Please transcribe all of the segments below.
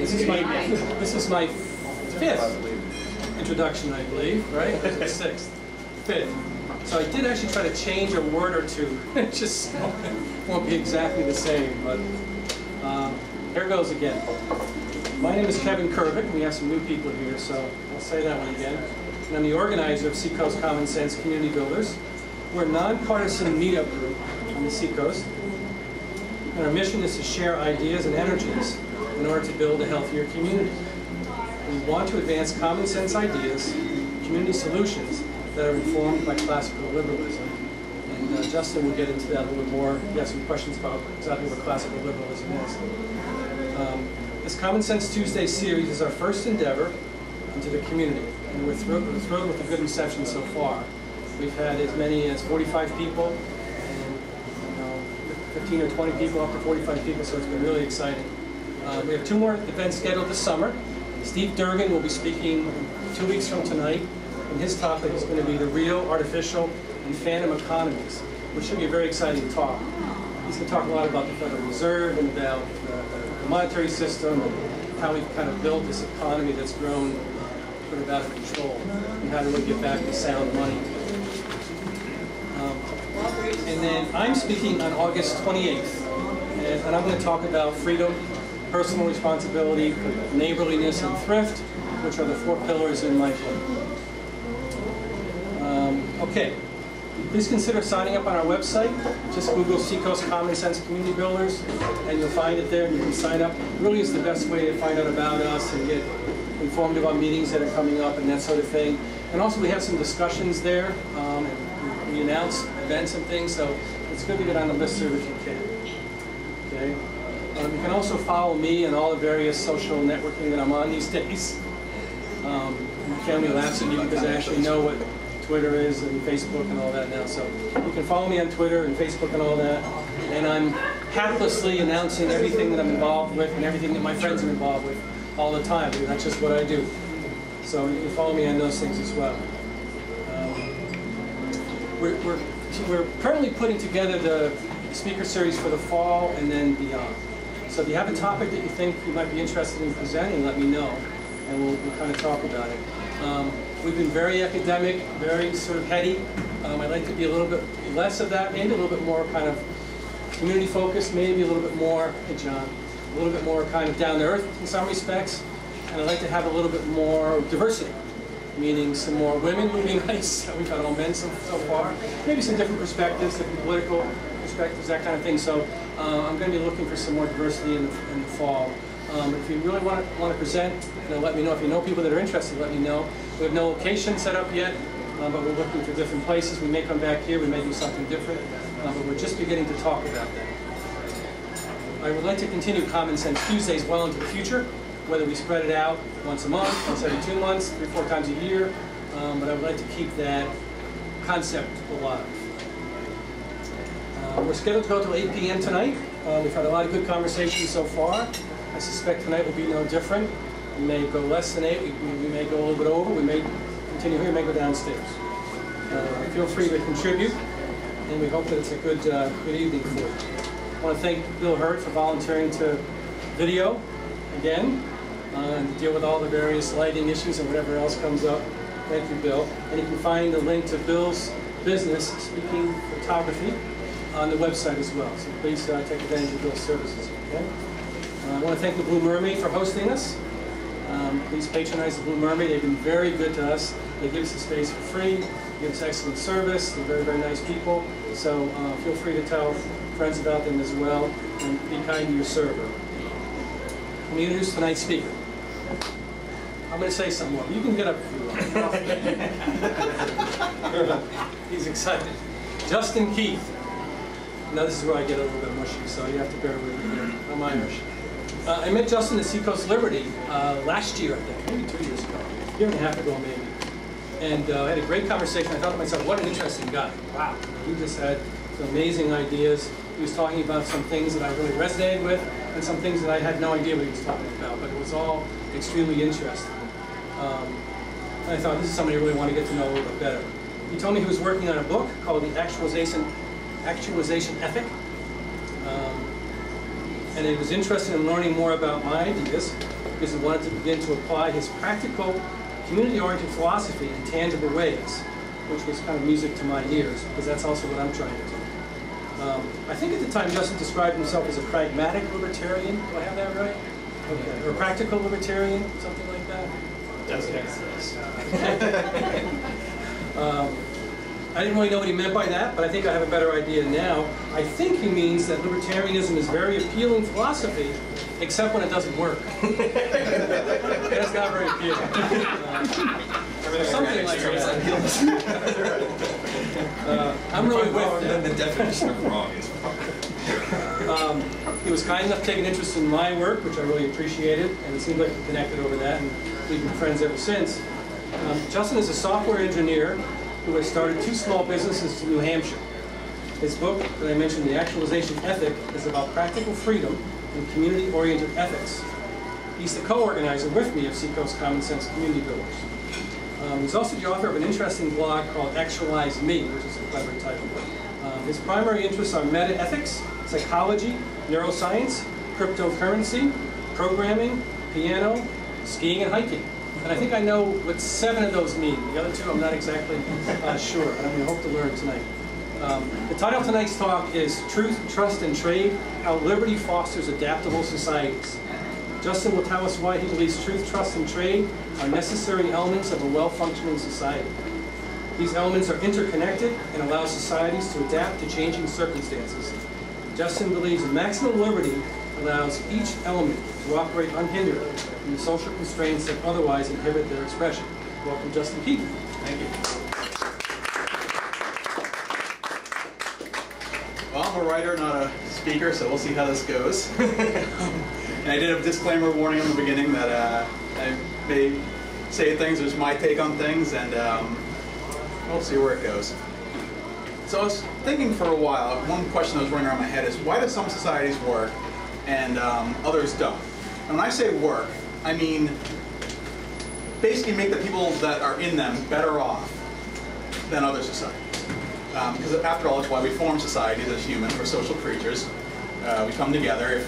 This is my fifth introduction, I believe, right? It's sixth, fifth. So I did actually try to change a word or two. It just won't be exactly the same, but here goes again. My name is Kevin Kervick. We have some new people here, so I'll say that one again. And I'm the organizer of Seacoast Common Sense Community Builders. We're a nonpartisan meetup group on the Seacoast. And our mission is to share ideas and energies in order to build a healthier community. We want to advance common sense ideas, community solutions that are informed by classical liberalism. And Justin will get into that a little bit more. He has some questions about exactly what classical liberalism is. This Common Sense Tuesday series is our first endeavor into the community. And we're thrilled with the good reception so far. We've had as many as 45 people, and 15 or 20 people, up to 45 people, so it's been really exciting. We have 2 more events scheduled this summer. Steve Durgan will be speaking 2 weeks from tonight, and his topic is going to be the real, artificial, and phantom economies, which should be a very exciting talk. He's going to talk a lot about the Federal Reserve and about the monetary system and how we've kind of built this economy that's grown sort of out of control, and how to really get back to sound money. And then I'm speaking on August 28th, and I'm going to talk about freedom, personal responsibility, neighborliness, and thrift, which are the 4 pillars in my book. Okay, please consider signing up on our website. Just Google Seacoast Common Sense Community Builders, and you'll find it there, and you can sign up. It really is the best way to find out about us and get informed about meetings that are coming up and that sort of thing. And also we have some discussions there, and we announce events and things, so it's good to get on the listserv if you can. Okay. You can also follow me and all the various social networking that I'm on these days. My family laughs at me because I actually know what Twitter is and Facebook and all that now. So you can follow me on Twitter and Facebook and all that. And I'm haplessly announcing everything that I'm involved with and everything that my friends are involved with all the time. I mean, that's just what I do. So you can follow me on those things as well. We're currently putting together the speaker series for the fall and then beyond. So if you have a topic that you think you might be interested in presenting, let me know, and we'll kind of talk about it. We've been very academic, very sort of heady. I'd like to be a little bit less of that, maybe a little bit more kind of community focused, maybe a little bit more, hey John, a little bit more kind of down to earth in some respects, and I'd like to have a little bit more diversity, meaning some more women would be nice. We've had all men so far. Maybe some different perspectives, different political perspectives, that kind of thing. So I'm going to be looking for some more diversity in the fall. If you really want to present, let me know. If you know people that are interested, let me know. We have no location set up yet, but we're looking for different places. We may come back here. We may do something different, but we're just beginning to talk about that. I would like to continue Common Sense Tuesdays well into the future, whether we spread it out once a month, once every 2 months, 3 or 4 times a year, but I would like to keep that concept alive. We're scheduled to go till 8 p.m. tonight. We've had a lot of good conversations so far. I suspect tonight will be no different. We may go less than 8, we may go a little bit over, we may continue here, we may go downstairs. Feel free to contribute, and we hope that it's a good evening for you. I want to thank Bill Hurd for volunteering to video again, and deal with all the various lighting issues and whatever else comes up. Thank you, Bill. And you can find the link to Bill's business, Speaking Photography, on the website as well. So please take advantage of Bill's services. Okay? I want to thank the Blue Mermaid for hosting us. Please patronize the Blue Mermaid. They've been very good to us. They give us the space for free. They give us excellent service. They're very, very nice people. So feel free to tell friends about them as well, and be kind to your server. Let me introduce tonight's speaker. I'm going to say something more. You can get up if you want. He's excited. Justin Keith. Now this is where I get a little bit mushy, so you have to bear with me here. I'm Irish. I met Justin at Seacoast Liberty last year, I think, maybe 2 years ago, a year and a half ago maybe. And I had a great conversation. I thought to myself, what an interesting guy. Wow, he just had some amazing ideas. He was talking about some things that I really resonated with, and some things that I had no idea what he was talking about, but it was all extremely interesting. And I thought, this is somebody I really want to get to know a little bit better. He told me he was working on a book called The Actualization Ethic. and he was interested in learning more about my ideas because he wanted to begin to apply his practical, community-oriented philosophy in tangible ways, which was kind of music to my ears, because that's also what I'm trying to do. I think at the time Justin described himself as a pragmatic libertarian. Do I have that right? Okay. Or a practical libertarian, something like that? That's yes. I didn't really know what he meant by that, but I think I have a better idea now. I think he means that libertarianism is very appealing philosophy, except when it doesn't work. It's not very appealing. Something like that. I'm really with that. The definition of wrong is wrong. He was kind enough to take an interest in my work, which I really appreciated, and it seemed like we connected over that, and we've been friends ever since. Justin is a software engineer who has started 2 small businesses in New Hampshire. His book that I mentioned, The Actualization Ethic, is about practical freedom and community-oriented ethics. He's the co-organizer with me of Seacoast Common Sense Community Builders. He's also the author of an interesting blog called Actualize Me, which is a clever title. His primary interests are meta-ethics, psychology, neuroscience, cryptocurrency, programming, piano, skiing, and hiking. And I think I know what 7 of those mean. The other 2 I'm not exactly sure, but I'm going to hope to learn tonight. The title of tonight's talk is Truth, Trust, and Trade, How Liberty Fosters Adaptable Societies. Justin will tell us why he believes truth, trust, and trade are necessary elements of a well-functioning society. These elements are interconnected and allow societies to adapt to changing circumstances. Justin believes maximum liberty allows each element to operate unhindered from the social constraints that otherwise inhibit their expression. Welcome, Justin Keith. Thank you. Well, I'm a writer, not a speaker, so we'll see how this goes. And I did a disclaimer warning in the beginning that I may say things as my take on things, and we'll see where it goes. So I was thinking for a while, one question that was running around my head is, why do some societies work and others don't? And when I say work, I mean basically make the people that are in them better off than other societies. Because after all, it's why we form societies as humans. We're social creatures. We come together.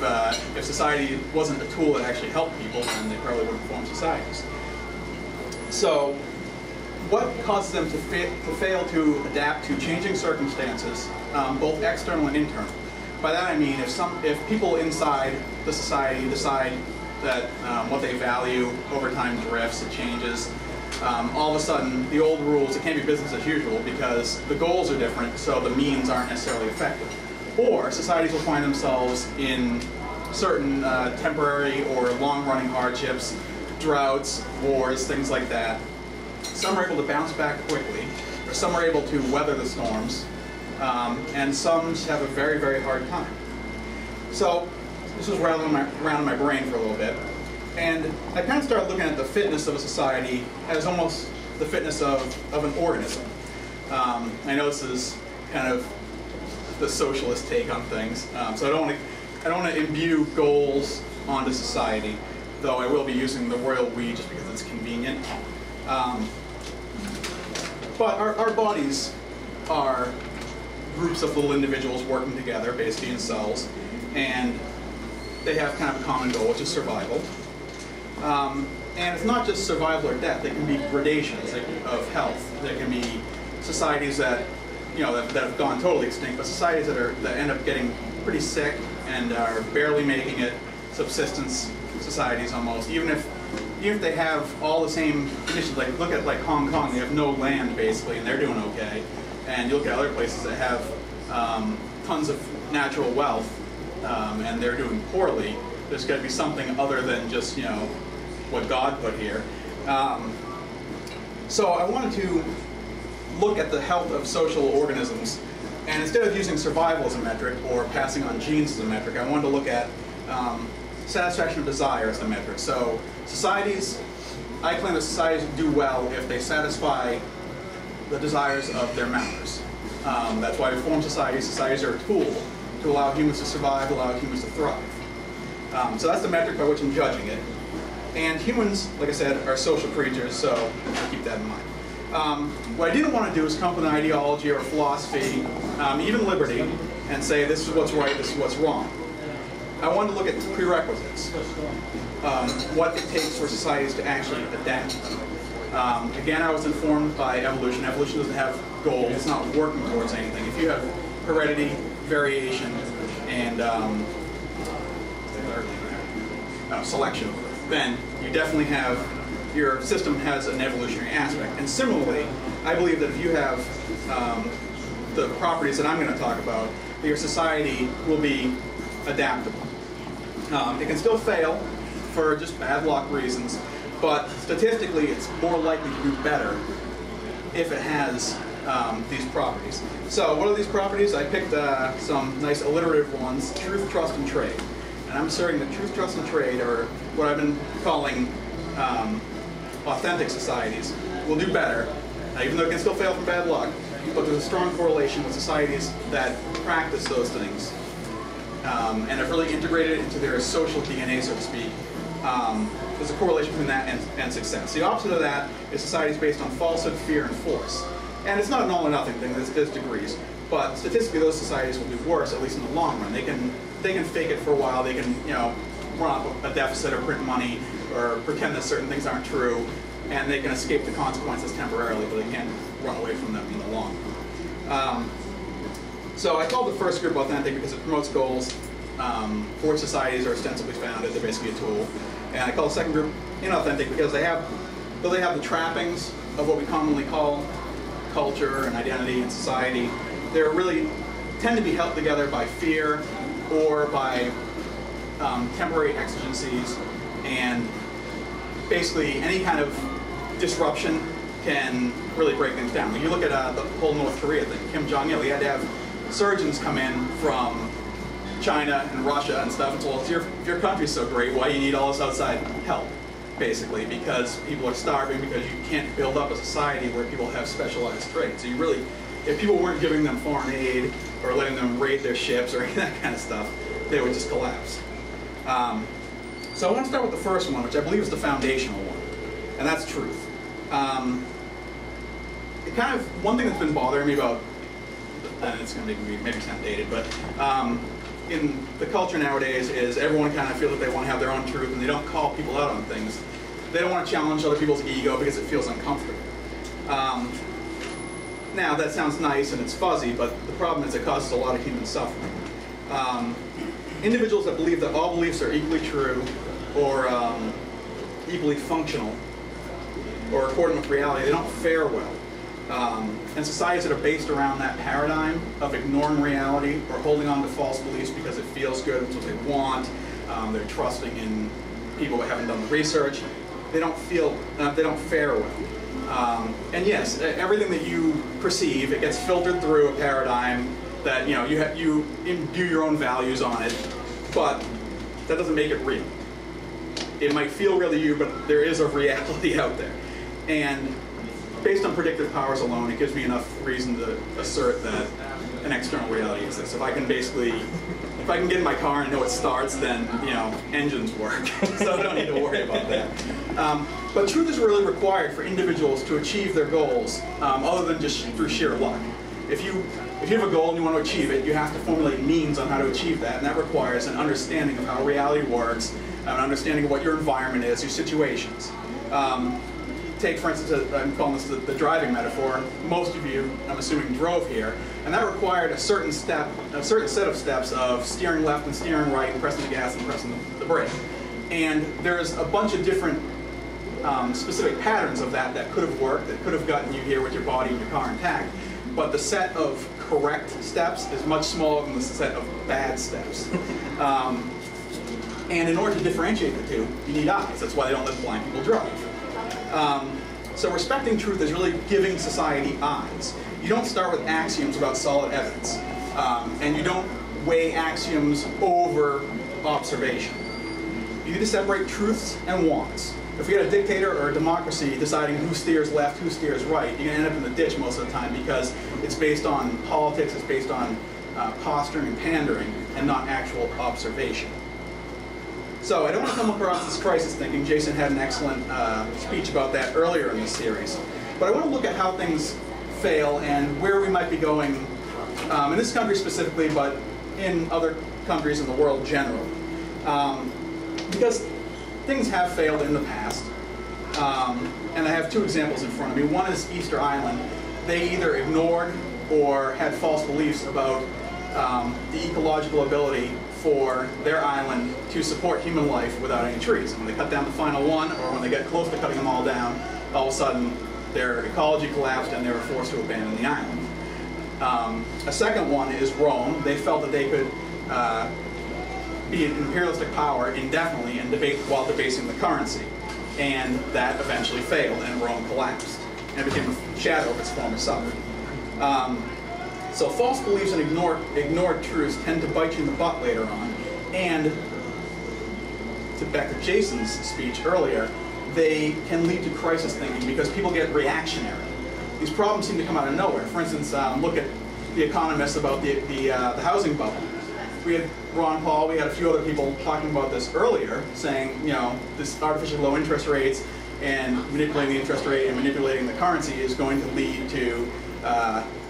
If society wasn't a tool that actually helped people, then they probably wouldn't form societies. So what causes them to fail to adapt to changing circumstances, both external and internal? By that I mean if people inside the society decide that what they value over time drifts, it changes, all of a sudden the old rules, it can't be business as usual because the goals are different, so the means aren't necessarily effective. Or societies will find themselves in certain temporary or long-running hardships, droughts, wars, things like that. Some are able to bounce back quickly, or some are able to weather the storms, and some have a very, very hard time. So this was rattling around in my brain for a little bit, and I kind of started looking at the fitness of a society as almost the fitness of an organism. I know this is kind of the socialist take on things, so I don't want to imbue goals onto society, though I will be using the royal we just because it's convenient. But our bodies are groups of little individuals working together, basically in cells, and they have kind of a common goal, which is survival. And it's not just survival or death. There can be gradations of health. There can be societies that that have gone totally extinct, but societies that end up getting pretty sick and are barely making it, subsistence societies almost. Even if they have all the same conditions, like look at like Hong Kong, they have no land basically, and they're doing okay. And you look at other places that have tons of natural wealth, and they're doing poorly. There's got to be something other than just what God put here. So I wanted to look at the health of social organisms, and instead of using survival as a metric or passing on genes as a metric, I wanted to look at satisfaction of desire as the metric. So societies, I claim that societies do well if they satisfy the desires of their members. That's why we form societies. Societies are a tool to allow humans to survive, allow humans to thrive. So that's the metric by which I'm judging it. And humans, like I said, are social creatures, so keep that in mind. What I didn't want to do is come up with an ideology or a philosophy, even liberty, and say this is what's right, this is what's wrong. I wanted to look at prerequisites, what it takes for societies to actually adapt. Again, I was informed by evolution. Evolution doesn't have goals, it's not working towards anything. If you have heredity, variation, and selection, then you definitely have, your system has an evolutionary aspect. And similarly, I believe that if you have the properties that I'm going to talk about, your society will be adaptable. It can still fail for just bad luck reasons, but statistically it's more likely to do better if it has these properties. So what are these properties? I picked some nice alliterative ones: truth, trust, and trade. And I'm asserting that truth, trust, and trade, or what I've been calling authentic societies, will do better, even though it can still fail from bad luck, but there's a strong correlation with societies that practice those things and have really integrated it into their social DNA, so to speak. There's a correlation between that and success. The opposite of that is societies based on falsehood, fear, and force. And it's not an all or nothing thing, there's degrees. But statistically, those societies will do worse, at least in the long run. They can fake it for a while, they can, you know, run up a deficit or print money or pretend that certain things aren't true, and they can escape the consequences temporarily, but they can't run away from them in the long run. So I called the first group authentic because it promotes goals for which societies are ostensibly founded. They're basically a tool. And I call the second group inauthentic because though they have the trappings of what we commonly call culture and identity and society, they really tend to be held together by fear or by temporary exigencies, and basically any kind of disruption can really break things down. When you look at the whole North Korea thing, Kim Jong-il, he had to have surgeons come in from China and Russia and stuff and told us, if your country's so great, why do you need all this outside help? Basically, because people are starving, because you can't build up a society where people have specialized trades. So you really, if people weren't giving them foreign aid or letting them raid their ships or any of that kind of stuff, they would just collapse. So I want to start with the first one, which I believe is the foundational one, and that's truth. One thing that's been bothering me about, and it's going to make me maybe sound dated, but in the culture nowadays is everyone kind of feels that they want to have their own truth, and they don't call people out on things. They don't want to challenge other people's ego because it feels uncomfortable. Now that sounds nice and it's fuzzy, but the problem is it causes a lot of human suffering. Individuals that believe that all beliefs are equally true or equally functional or accordant with reality, they don't fare well. And societies that are based around that paradigm of ignoring reality or holding on to false beliefs because it feels good, it's what they want, they're trusting in people who haven't done the research, they don't fare well. And yes, everything that you perceive, it gets filtered through a paradigm that you imbue your own values on it, but that doesn't make it real. It might feel real to you, but there is a reality out there. And based on predictive powers alone, it gives me enough reason to assert that an external reality exists. If I can get in my car and know it starts, then engines work. So I don't need to worry about that. But truth is really required for individuals to achieve their goals, other than just through sheer luck. If you have a goal and you want to achieve it, you have to formulate means on how to achieve that, and that requires an understanding of how reality works, an understanding of what your environment is, your situations. Take, for instance, I'm calling this the driving metaphor. Most of you, I'm assuming, drove here, and that required a certain set of steps of steering left and steering right, and pressing the gas and pressing the brake. And there's a bunch of different specific patterns of that could have worked, that could have gotten you here with your body and your car intact. But the set of correct steps is much smaller than the set of bad steps. And in order to differentiate the two, you need eyes. That's why they don't let blind people drive. So respecting truth is really giving society eyes. You don't start with axioms about solid evidence. And you don't weigh axioms over observation. You need to separate truths and wants. If we had a dictator or a democracy deciding who steers left, who steers right, you're going to end up in the ditch most of the time because it's based on politics, it's based on posturing and pandering, and not actual observation. So I don't want to come across this crisis thinking. Jason had an excellent speech about that earlier in this series. But I want to look at how things fail and where we might be going in this country specifically, but in other countries in the world generally. Because things have failed in the past. And I have two examples in front of me. One is Easter Island. They either ignored or had false beliefs about the ecological ability for their island to support human life without any trees. And when they cut down the final one, or when they get close to cutting them all down, all of a sudden their ecology collapsed and they were forced to abandon the island. A second one is Rome. They felt that they could be an imperialistic power indefinitely and while debasing the currency. And that eventually failed and Rome collapsed. And it became a shadow of its former self. So false beliefs and ignored truths tend to bite you in the butt later on. And back to Jason's speech earlier, they can lead to crisis thinking because people get reactionary. These problems seem to come out of nowhere. For instance, look at The Economist about the housing bubble. We had Ron Paul, we had a few other people talking about this earlier, saying, you know, this artificially low interest rates and manipulating the interest rate and manipulating the currency is going to lead to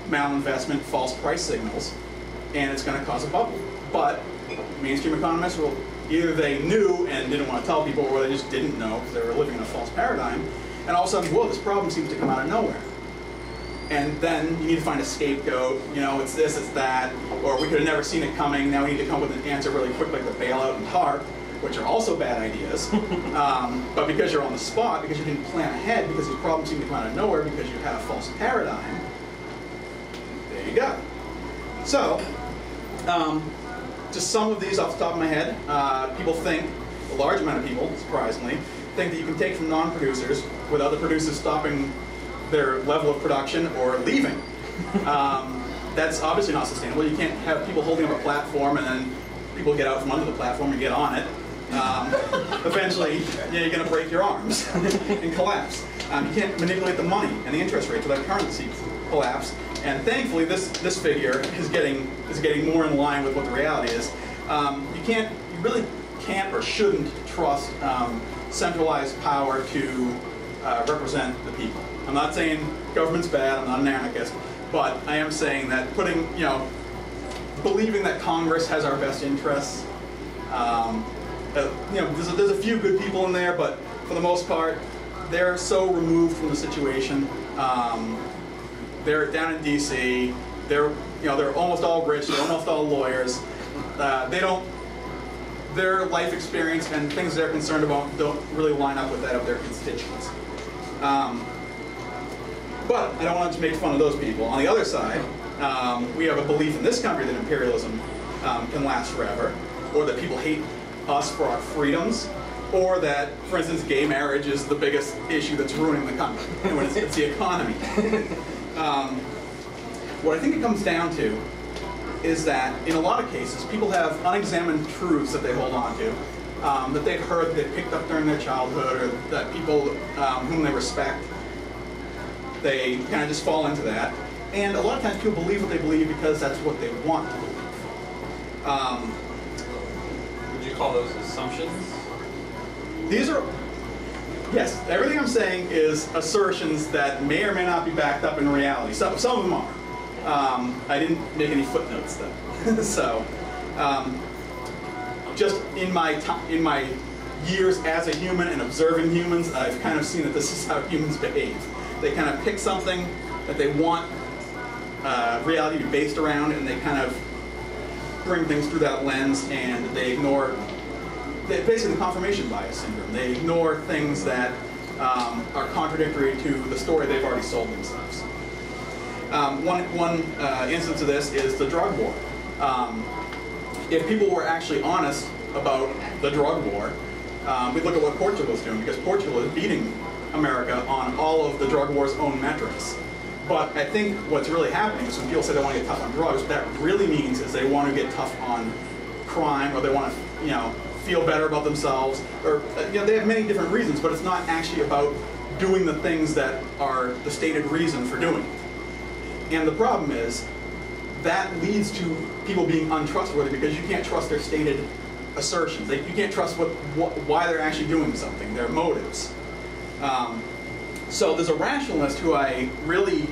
malinvestment, false price signals, and it's going to cause a bubble. But mainstream economists, well, either they knew and didn't want to tell people, or they just didn't know because they were living in a false paradigm, and all of a sudden, whoa, this problem seems to come out of nowhere. And then you need to find a scapegoat, you know, it's this, it's that, or we could have never seen it coming, now we need to come up with an answer really quick like the bailout and TARP, which are also bad ideas. But because you're on the spot, because you didn't plan ahead, because these problems seem to come out of nowhere, because you had a false paradigm, there you go. So, just some of these off the top of my head, people think, a large amount of people, surprisingly, think that you can take from non-producers with other producers stopping their level of production or leaving. That's obviously not sustainable. You can't have people holding up a platform and then people get out from under the platform and get on it. Eventually, you're going to break your arms and collapse. You can't manipulate the money and the interest rates without currency collapse. And thankfully, this figure is getting more in line with what the reality is. You really can't or shouldn't trust centralized power to represent the people. I'm not saying government's bad, I'm not an anarchist, but I am saying that believing that Congress has our best interests, there's a few good people in there, but for the most part, they're so removed from the situation. They're down in DC, they're almost all rich, they're almost all lawyers. Their life experience and things they're concerned about don't really line up with that of their constituents. But I don't want to make fun of those people. On the other side, we have a belief in this country that imperialism can last forever, or that people hate us for our freedoms, or that, for instance, gay marriage is the biggest issue that's ruining the country, when it's the economy. What I think it comes down to is that, in a lot of cases, people have unexamined truths that they hold on to, that they've heard, that they picked up during their childhood, or that people whom they respect, they kind of just fall into that. And a lot of times people believe what they believe because that's what they want to believe. Would you call those assumptions? These are, yes, everything I'm saying is assertions that may or may not be backed up in reality. Some of them are. I didn't make any footnotes though. So, just in my years as a human and observing humans, I've kind of seen that this is how humans behave. They kind of pick something that they want reality to be based around, and they kind of bring things through that lens, and they ignore, basically the confirmation bias syndrome. They ignore things that are contradictory to the story they've already sold themselves. One instance of this is the drug war. If people were actually honest about the drug war, we'd look at what Portugal is doing, because Portugal is beating America on all of the drug war's own metrics. But I think what's really happening is when people say they want to get tough on drugs, what that really means is they want to get tough on crime, or they want to, feel better about themselves, or they have many different reasons, but it's not actually about doing the things that are the stated reason for doing it. And the problem is that leads to people being untrustworthy, because you can't trust their stated assertions. You can't trust why they're actually doing something, their motives. So there's a rationalist who I really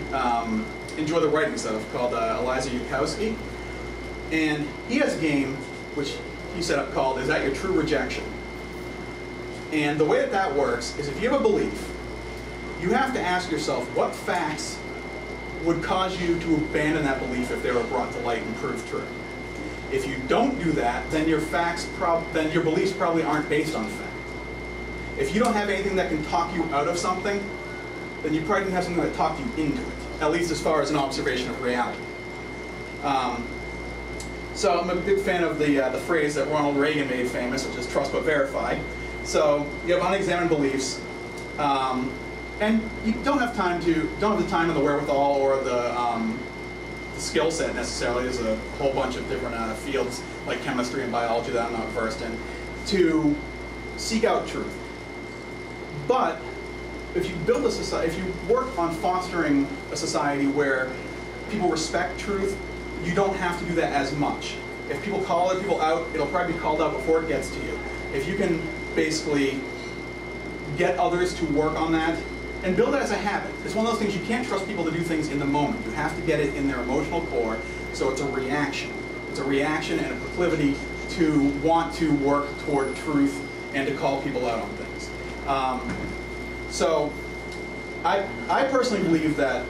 enjoy the writings of, called Eliza Yudkowsky. And he has a game which you set up called, is that your true rejection? And the way that that works is if you have a belief, you have to ask yourself what facts would cause you to abandon that belief if they were brought to light and proved true. If you don't do that, then your beliefs probably aren't based on fact. If you don't have anything that can talk you out of something, then you probably didn't have something that talked you into it, at least as far as an observation of reality. So I'm a big fan of the phrase that Ronald Reagan made famous, which is trust but verify. So you have unexamined beliefs, and you don't have the time and the wherewithal or the skill set necessarily. There's a whole bunch of different fields like chemistry and biology that I'm not versed in to seek out truth. But if you build a society, if you work on fostering a society where people respect truth, you don't have to do that as much. If people call other people out, it'll probably be called out before it gets to you. If you can basically get others to work on that and build it as a habit. It's one of those things you can't trust people to do things in the moment. You have to get it in their emotional core, so it's a reaction. It's a reaction and a proclivity to want to work toward truth and to call people out on things. So I personally believe that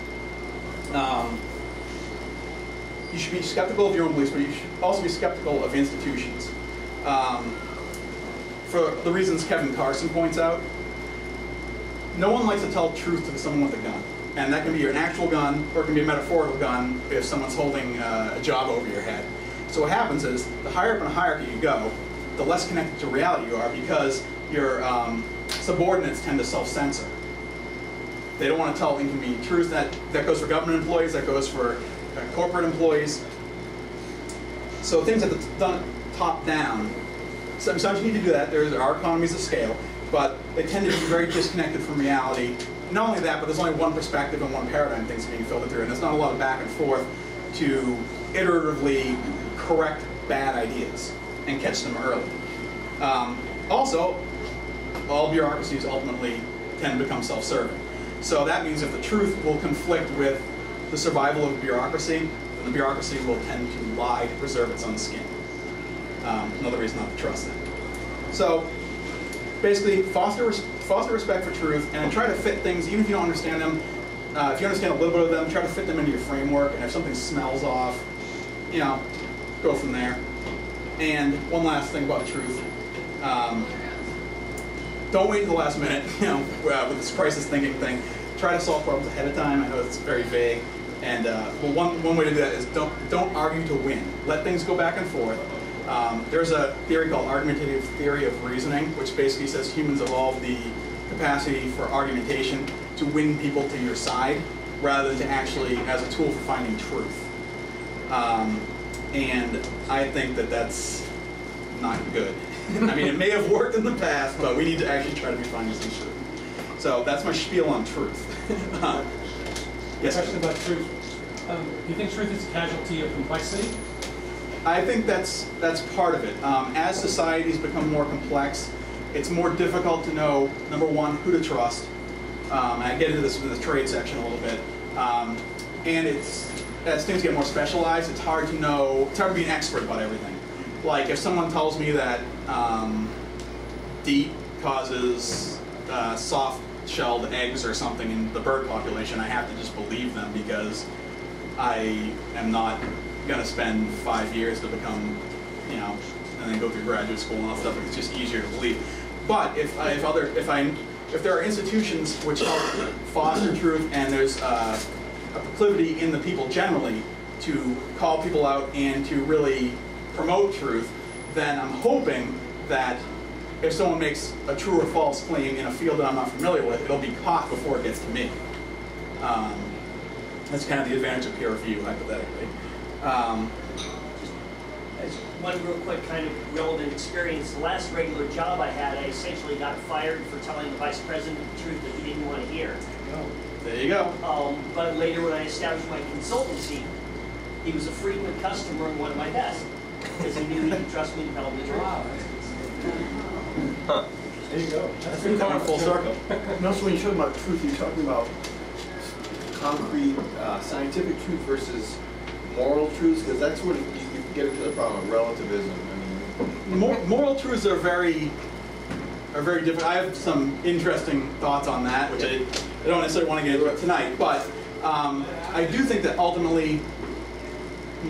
you should be skeptical of your own beliefs, but you should also be skeptical of institutions. For the reasons Kevin Carson points out, no one likes to tell truth to someone with a gun. And that can be an actual gun, or it can be a metaphorical gun if someone's holding a job over your head. So what happens is, the higher up in the hierarchy you go, the less connected to reality you are, because your subordinates tend to self-censor. They don't want to tell inconvenient truths. That goes for government employees, that goes for corporate employees. So things that are done top down, sometimes you need to do that. There are economies of scale, but they tend to be very disconnected from reality. Not only that, but there's only one perspective and one paradigm things being filtered through, and there's not a lot of back and forth to iteratively correct bad ideas and catch them early. Also, all bureaucracies ultimately tend to become self-serving. So that means if the truth will conflict with the survival of bureaucracy, then the bureaucracy will tend to lie to preserve its own skin. Another reason not to trust them. So basically, foster respect for truth and try to fit things, even if you don't understand them. If you understand a little bit of them, try to fit them into your framework. And if something smells off, you know, go from there. And one last thing about truth. Don't wait until the last minute, you know, with this crisis thinking thing. Try to solve problems ahead of time. I know it's very vague. And well, one way to do that is don't argue to win. Let things go back and forth. There's a theory called argumentative theory of reasoning, which basically says humans evolved the capacity for argumentation to win people to your side, rather than to actually as a tool for finding truth. And I think that that's not good. I mean, it may have worked in the past, but we need to actually try to be finding some truth. So that's my spiel on truth. Yes. Question about truth. Do you think truth is a casualty of complexity? I think that's part of it. As societies become more complex, it's more difficult to know, number one, who to trust. And I get into this in the trade section a little bit. And as things get more specialized, it's hard to know, it's hard to be an expert about everything. Like if someone tells me that DEET causes soft-shelled eggs or something in the bird population, I have to just believe them because I am not going to spend 5 years to become, you know, and then go through graduate school and all that stuff. It's just easier to believe. But if there are institutions which help foster truth, and there's a proclivity in the people generally to call people out and to really promote truth, then I'm hoping that if someone makes a true or false claim in a field that I'm not familiar with, it'll be caught before it gets to me. That's kind of the advantage of peer review, hypothetically. As one real quick kind of relevant experience, the last regular job I had, I essentially got fired for telling the vice president the truth that he didn't want to hear. There you go. But later when I established my consultancy, he was a frequent customer and one of my best, because he knew he could trust me to tell him the truth. Wow. Huh. There you go. That's been coming full circle. And also, when you're talking about truth, you're talking about concrete scientific truth versus moral truths, because that's what you get into the problem of relativism. I mean, moral truths are very different. I have some interesting thoughts on that, which I don't necessarily want to get into it tonight, but I do think that ultimately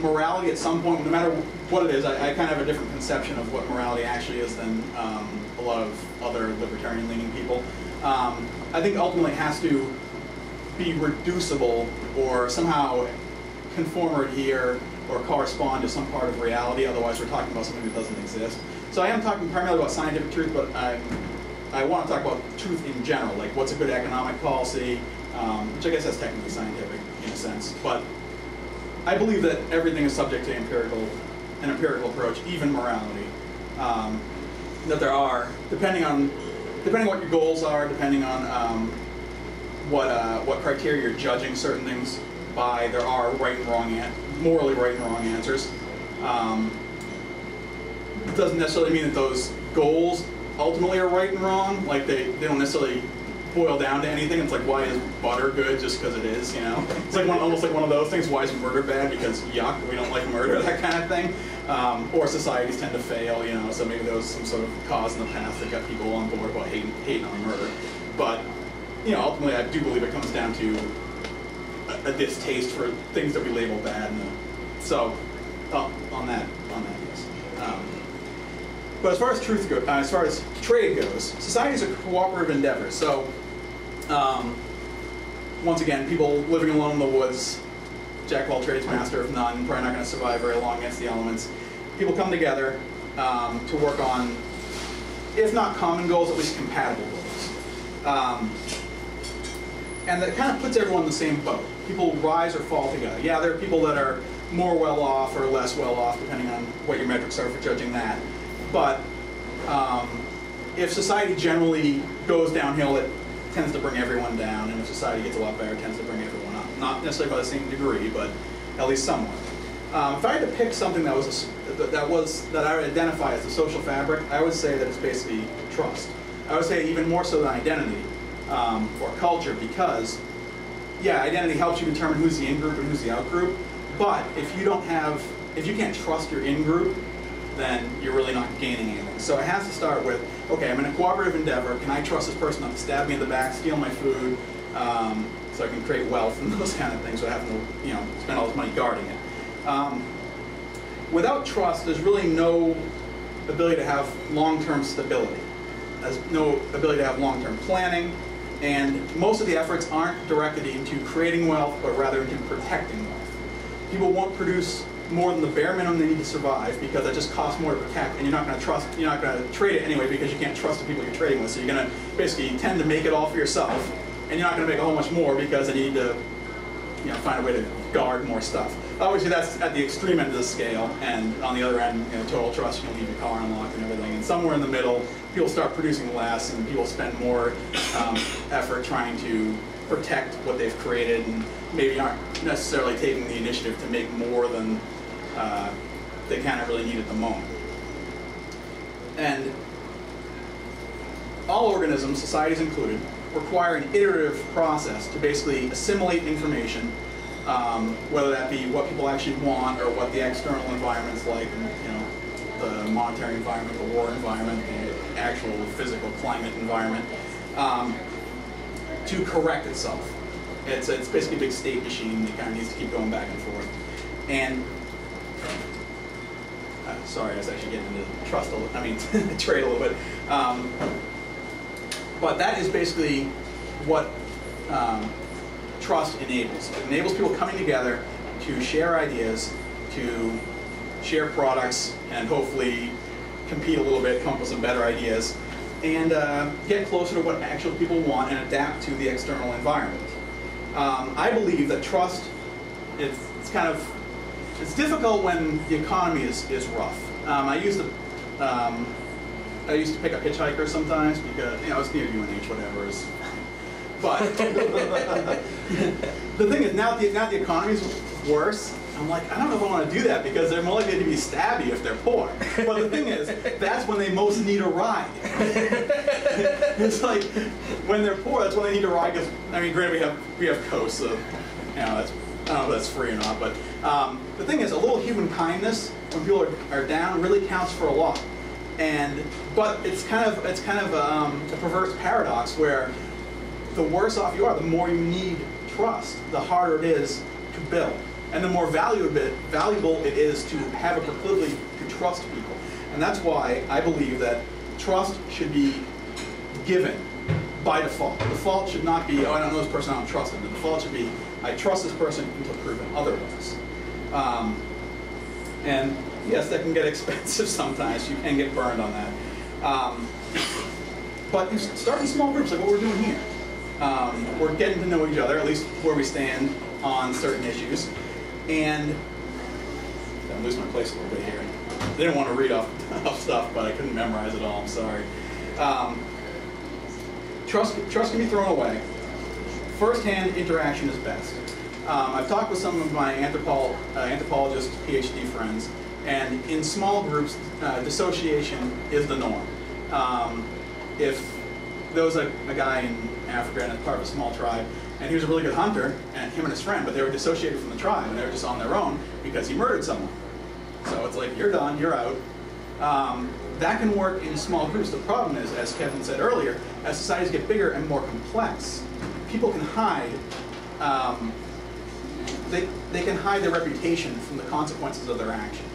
morality at some point, no matter what it is, I kind of have a different conception of what morality actually is than a lot of other libertarian-leaning people. I think ultimately it has to be reducible or somehow conform or adhere or correspond to some part of reality, otherwise we're talking about something that doesn't exist. So I am talking primarily about scientific truth, but I want to talk about truth in general, like what's a good economic policy, which I guess that's technically scientific in a sense, but I believe that everything is subject to an empirical approach, even morality. That there are, depending on what your goals are, depending on what criteria you're judging certain things by, there are right and wrong, morally right and wrong answers. It doesn't necessarily mean that those goals ultimately are right and wrong. Like they don't necessarily boil down to anything. It's like, why is butter good just because it is, you know? It's like almost like one of those things. Why is murder bad? Because yuck, we don't like murder, that kind of thing. Or societies tend to fail, you know, so maybe there was some sort of cause in the past that got people on board about hating on murder. But, you know, ultimately I do believe it comes down to a distaste for things that we label bad. So, on that, yes. But as far as as far as trade goes, societies are cooperative endeavors. So, once again, people living alone in the woods, jack of all trades, master of none, probably not going to survive very long against the elements. People come together to work on, if not common goals, at least compatible goals. And that kind of puts everyone in the same boat. People rise or fall together. Yeah, there are people that are more well off or less well off, depending on what your metrics are for judging that. But if society generally goes downhill, it tends to bring everyone down, and if society gets a lot better, it tends to bring everyone up. Not necessarily by the same degree, but at least somewhat. If I had to pick something that I would identify as the social fabric, I would say that it's basically trust. I would say even more so than identity or culture, because yeah, identity helps you determine who's the in-group and who's the out-group, but if you can't trust your in-group, then you're really not gaining anything. So it has to start with, okay, I'm in a cooperative endeavor. Can I trust this person not to stab me in the back, steal my food, so I can create wealth and those kind of things, so I have to, you know, spend all this money guarding it. Without trust, there's really no ability to have long-term stability. There's no ability to have long-term planning, and most of the efforts aren't directed into creating wealth, but rather into protecting wealth. People won't produce more than the bare minimum they need to survive because it just costs more to protect, and you're not going to trade it anyway because you can't trust the people you're trading with. So you're going to basically tend to make it all for yourself, and you're not going to make a whole much more because you need to, you know, find a way to guard more stuff. Obviously, that's at the extreme end of the scale, and on the other end, you know, total trust, you can leave your car unlocked and everything. And somewhere in the middle, people start producing less, and people spend more effort trying to protect what they've created, and maybe aren't necessarily taking the initiative to make more than they kind of really need at the moment. And all organisms, societies included, require an iterative process to basically assimilate information, whether that be what people actually want or what the external environment's like, and, you know, the monetary environment, the war environment, the actual physical climate environment, to correct itself. It's basically a big state machine that kind of needs to keep going back and forth. And sorry, I was actually getting into trust a little, trade a little bit. But that is basically what trust enables. It enables people coming together to share ideas, to share products, and hopefully compete a little bit, come up with some better ideas, and get closer to what actual people want and adapt to the external environment. I believe that trust, it's difficult when the economy is rough. I used to pick up hitchhikers sometimes because, you know, it's near UNH, whatever. But the thing is, now the economy's worse, I'm like, I don't know if I want to do that because they're more likely to be stabby if they're poor. But the thing is, that's when they most need a ride. It's like, when they're poor, that's when they need a ride because, I mean, granted, we have coasts, so, you know, I don't know if that's free or not, but The thing is, a little human kindness when people are down really counts for a lot. But it's kind of a perverse paradox where the worse off you are, the more you need trust, the harder it is to build, and the more valuable it is to have a proclivity to trust people. And that's why I believe that trust should be given by default. The default should not be, oh, I don't know this person, I don't trust them. The default should be, I trust this person until proven otherwise. And yes, that can get expensive sometimes. You can get burned on that. But you start in small groups, like what we're doing here. We're getting to know each other, at least where we stand on certain issues. And I'm losing my place a little bit here. I didn't want to read off stuff, but I couldn't memorize it all. I'm sorry. Trust can be thrown away. First-hand interaction is best. I've talked with some of my anthropologist PhD friends, and in small groups, dissociation is the norm. If there was a guy in Africa and part of a small tribe, and he was a really good hunter, and him and his friend, but they were dissociated from the tribe, and they were just on their own because he murdered someone. So it's like, you're done, you're out. That can work in small groups. The problem is, as Kevin said earlier, as societies get bigger and more complex, people can hide, they can hide their reputation from the consequences of their action.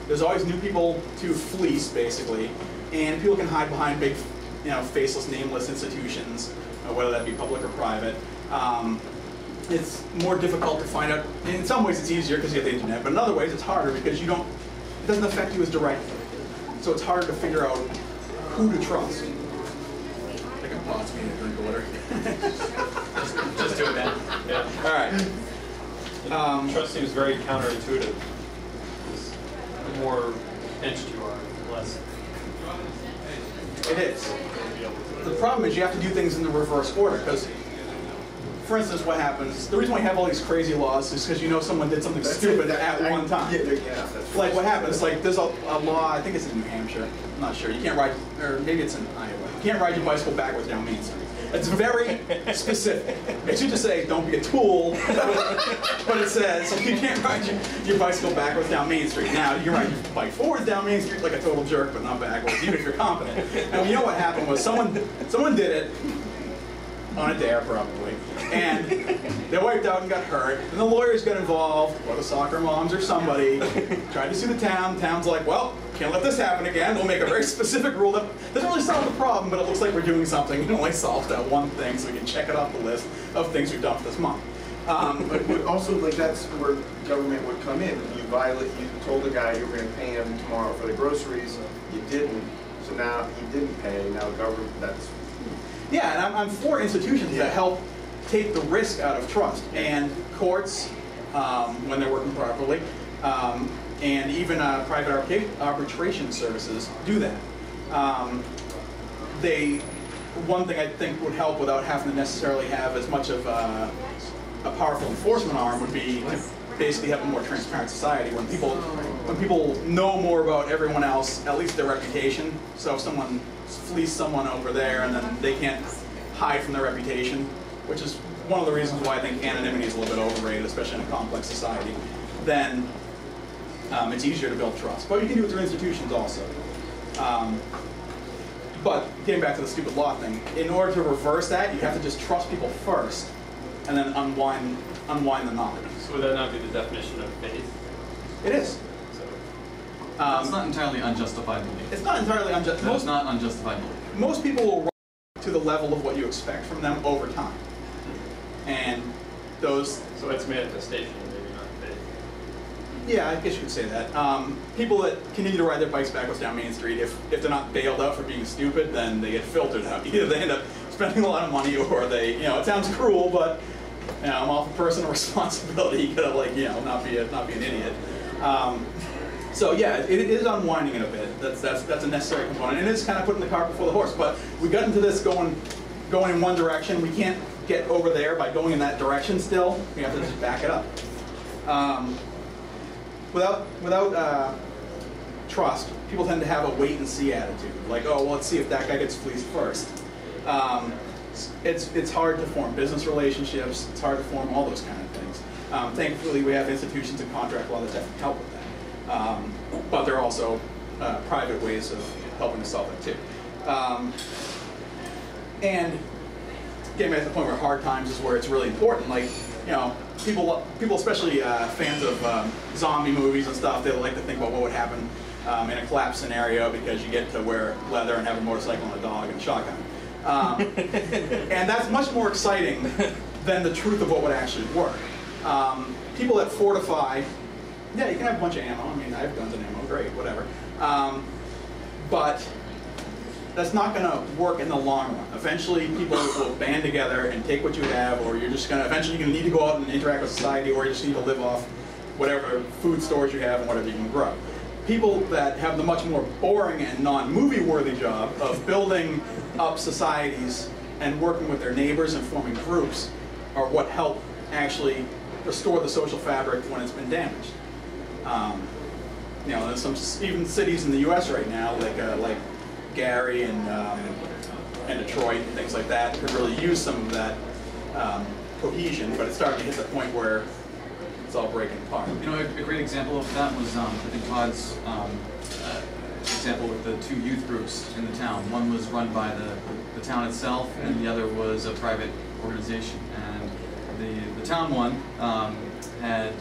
There's always new people to fleece, basically, and people can hide behind big, faceless, nameless institutions, whether that be public or private. It's more difficult to find out. In some ways, it's easier because you have the internet, but in other ways, it's harder because it doesn't affect you as directly. So it's harder to figure out who to trust. I can pause me to drink water. Just do it, man. Yeah. All right. Trust seems very counterintuitive. The more pinched you are, the less. It is. The problem is you have to do things in the reverse order because, for instance, what happens, the reason why we have all these crazy laws is because someone did something stupid at one time. Yeah, Like what happens, like there's a law, I think it's in New Hampshire, I'm not sure, you can't ride, or maybe it's in Iowa, you can't ride your bicycle backwards down Main Street. It's very specific. It should just say, don't be a tool, but it says, you can't ride your bicycle backwards down Main Street. Now, you can ride your bike forwards down Main Street like a total jerk, but not backwards, even if you're competent. And you know what happened was someone did it, on a dare probably, and they wiped out and got hurt, and the lawyers got involved, or the soccer moms or somebody, tried to sue the town. Town's like, well, can't let this happen again. We'll make a very specific rule that doesn't really solve the problem, but it looks like we're doing something. It only solves that one thing, so we can check it off the list of things we've done for this month. But also, like, that's where government would come in. You told the guy you were going to pay him tomorrow for the groceries, you didn't, so now he didn't pay, now the government, that's... Yeah, and I'm for institutions that help take the risk out of trust, and courts, when they're working properly, and even private arbitration services do that. One thing I think would help without having to necessarily have as much of a powerful enforcement arm would be to basically have a more transparent society when people know more about everyone else, at least their reputation. So if someone fleeced someone over there and then they can't hide from their reputation, which is one of the reasons why I think anonymity is a little bit overrated, especially in a complex society, then it's easier to build trust. But you can do it through institutions also. But getting back to the stupid law thing, in order to reverse that, you have to just trust people first and then unwind the knowledge. So would that not be the definition of faith? It is. It's not entirely unjustified belief. It's not entirely unjustified. It's not unjustified belief. Most people will rise to the level of what you expect from them over time. And those... So it's manifestation, maybe not faith. Yeah, I guess you could say that. People that continue to ride their bikes backwards down Main Street, if they're not bailed out for being stupid, then they get filtered out. Either they end up spending a lot of money, or they, it sounds cruel, but I'm all for personal responsibility. You gotta, not be an idiot. So yeah, it is unwinding it a bit. That's a necessary component. And it is kind of putting the cart before the horse. But we got into this going in one direction. We can't get over there by going in that direction still. We have to just back it up. Without trust, people tend to have a wait and see attitude. Like, oh, well, let's see if that guy gets fleeced first. It's hard to form business relationships. It's hard to form all those kind of things. Thankfully, we have institutions and contract law that definitely help with that. But there are also private ways of helping to solve it too. And getting back to the point where hard times is where it's really important. Like, you know, people especially fans of zombie movies and stuff, they like to think about what would happen in a collapse scenario because you get to wear leather and have a motorcycle and a dog and a shotgun. And that's much more exciting than the truth of what would actually work. People that fortify, yeah, you can have a bunch of ammo. I mean, I have guns and ammo, great, whatever. But that's not going to work in the long run. Eventually, people will band together and take what you have, or you're just going to, eventually you're going to need to go out and interact with society, or you just need to live off whatever food stores you have and whatever you can grow. People that have the much more boring and non-movie worthy job of building up societies and working with their neighbors and forming groups are what help actually restore the social fabric when it's been damaged. You know, there's some even cities in the U.S. right now, like Gary and Detroit and things like that, could really use some of that cohesion, but it's starting to hit the point where it's all breaking apart. You know, a great example of that was, I think, Todd's example with the two youth groups in the town. One was run by the town itself, and the other was a private organization. And the town one had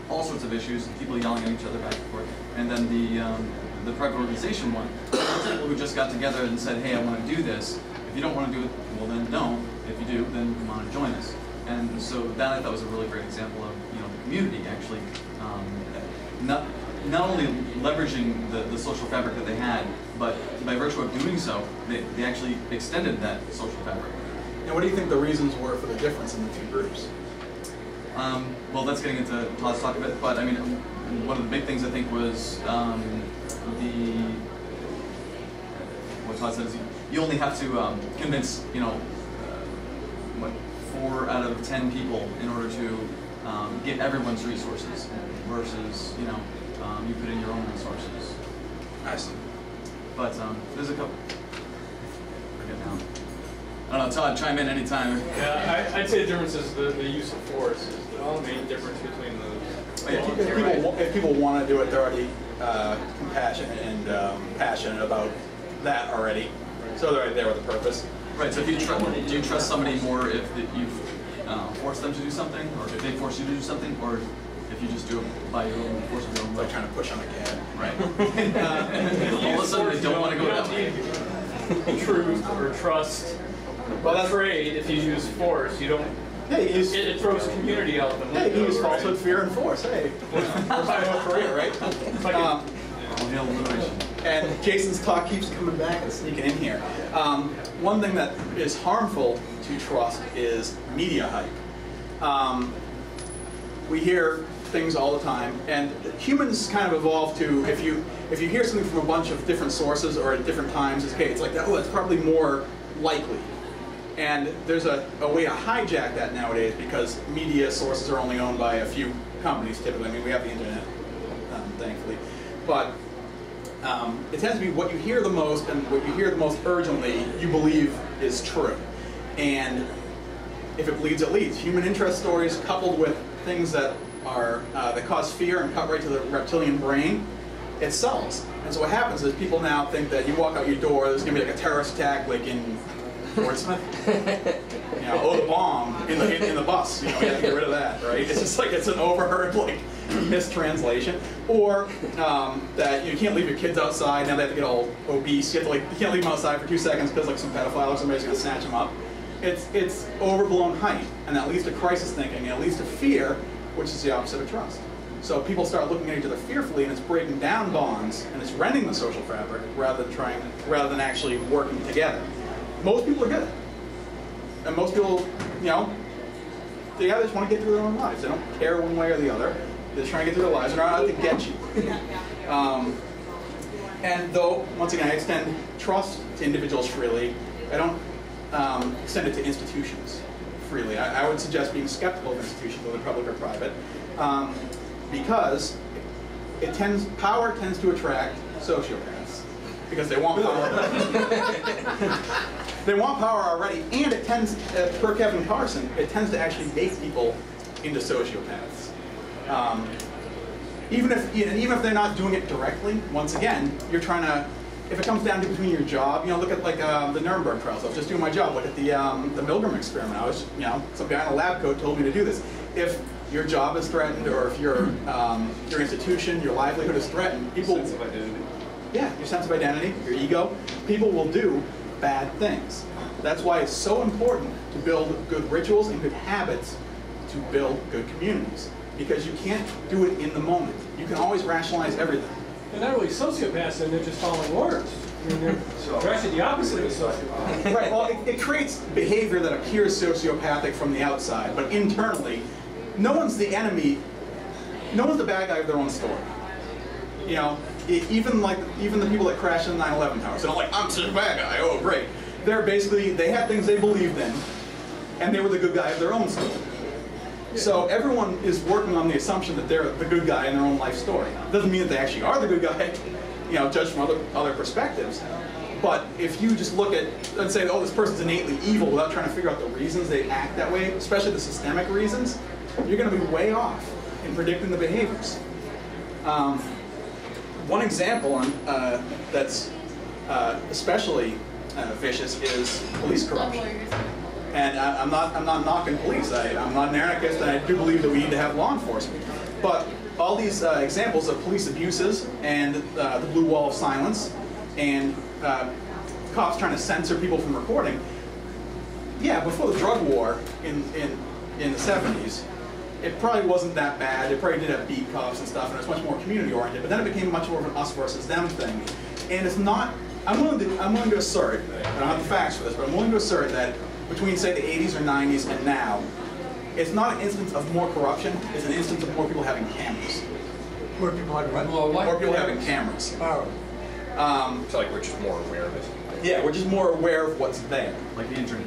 all sorts of issues, people yelling at each other back and forth. And then the private organization one, people who just got together and said, hey, I want to do this. If you don't want to do it, well then don't. If you do, then come on and join us. And so that I thought was a really great example of, you know, the community actually not only leveraging the social fabric that they had, but by virtue of doing so, they actually extended that social fabric. Now, what do you think the reasons were for the difference in the two groups? Well, that's getting into Todd's talk a bit, but I mean, one of the big things I think was what Todd says, you only have to convince, you know, 4 out of 10 people in order to get everyone's resources versus, you know, you put in your own resources. I see. But there's a couple. Forget now. I don't know, Todd, chime in anytime. Yeah, I'd say the difference is the use of force is the main difference between those. If people want to do it, they're already compassionate and passionate about that already. So they're right there with a purpose. Right, so if you do you trust somebody more if you force them to do something, or if they force you to do something, or if you just do it by your own force of your own will? Like trying to push on a kid. Right. All of a sudden they don't want to go that way. Truth or trust. Well, that's afraid if you use force, you don't. Yeah, you use, it throws community out the window. Yeah, you use right? falsehood, fear, and force. Hey, we're talking about career, right? And Jason's talk keeps coming back and sneaking in here. One thing that is harmful to trust is media hype. We hear things all the time, and humans kind of evolved to, if you hear something from a bunch of different sources or at different times, it's like, oh, it's probably more likely. And there's a way to hijack that nowadays because media sources are only owned by a few companies typically. I mean, we have the internet, thankfully. But it tends to be what you hear the most and what you hear the most urgently you believe is true. And if it bleeds, it leads. Human interest stories coupled with things that are that cause fear and cut right to the reptilian brain, it sells. And so what happens is people now think that you walk out your door, there's going to be like a terrorist attack like in Portsmouth. You know, oh, the bomb in the bus. You know, we have to get rid of that, right? It's just like it's an overheard like mistranslation, or that you can't leave your kids outside. Now they have to get all obese. You can't leave them outside for 2 seconds because like some pedophile or somebody's going to snatch them up. It's overblown hype, and that leads to crisis thinking, and it leads to fear, which is the opposite of trust. So people start looking at each other fearfully, and it's breaking down bonds, and it's rending the social fabric rather than actually working together. Most people are good, and most people, you know, they either just want to get through their own lives. They don't care one way or the other. They're just trying to get through their lives. They're not out to get you. And though, once again, I extend trust to individuals freely, I don't extend it to institutions freely. I would suggest being skeptical of institutions, whether public or private, because power tends to attract sociopaths because they want power. They want power already, and it tends, per Kevin Carson, it tends to actually make people into sociopaths. Even if they're not doing it directly, once again, you're trying to, if it comes down to between your job, look at like the Nuremberg trials. I was just doing my job. Look at the Milgram experiment. I was, some guy in a lab coat told me to do this. If your job is threatened, or if your institution, your livelihood is threatened, people. Sense of identity. Yeah, your sense of identity, your ego. People will do bad things. That's why it's so important to build good rituals and good habits to build good communities. Because you can't do it in the moment. You can always rationalize everything. They're not really sociopaths, and they're just following orders. I mean, they're actually the opposite of a sociopath. Right, well, it creates behavior that appears sociopathic from the outside, but internally, no one's the enemy, no one's the bad guy of their own story. Even the people that crashed in the 9/11 towers, they're not like, I'm such a bad guy, oh great. They had things they believed in, and they were the good guy of their own story. So everyone is working on the assumption that they're the good guy in their own life story. It doesn't mean that they actually are the good guy, judged from other perspectives. But if you just look at, let's say, oh, this person's innately evil without trying to figure out the reasons they act that way, especially the systemic reasons, you're going to be way off in predicting the behaviors. One example that's especially vicious is police corruption. And I'm not knocking police. I'm not an anarchist, and I do believe that we need to have law enforcement. But all these examples of police abuses and the blue wall of silence and cops trying to censor people from recording, yeah, before the drug war in the 70s, it probably wasn't that bad. It probably did have beat cops and stuff, and it was much more community oriented. But then it became much more of an us versus them thing. And it's not. I'm willing to assert. I don't have the facts for this, but I'm willing to assert that between, say, the 80s or 90s and now, it's not an instance of more corruption, it's an instance of more people having cameras. More people having what? More people having cameras. Oh. It's like we're just more aware of it. Yeah, we're just more aware of what's there. Like the internet.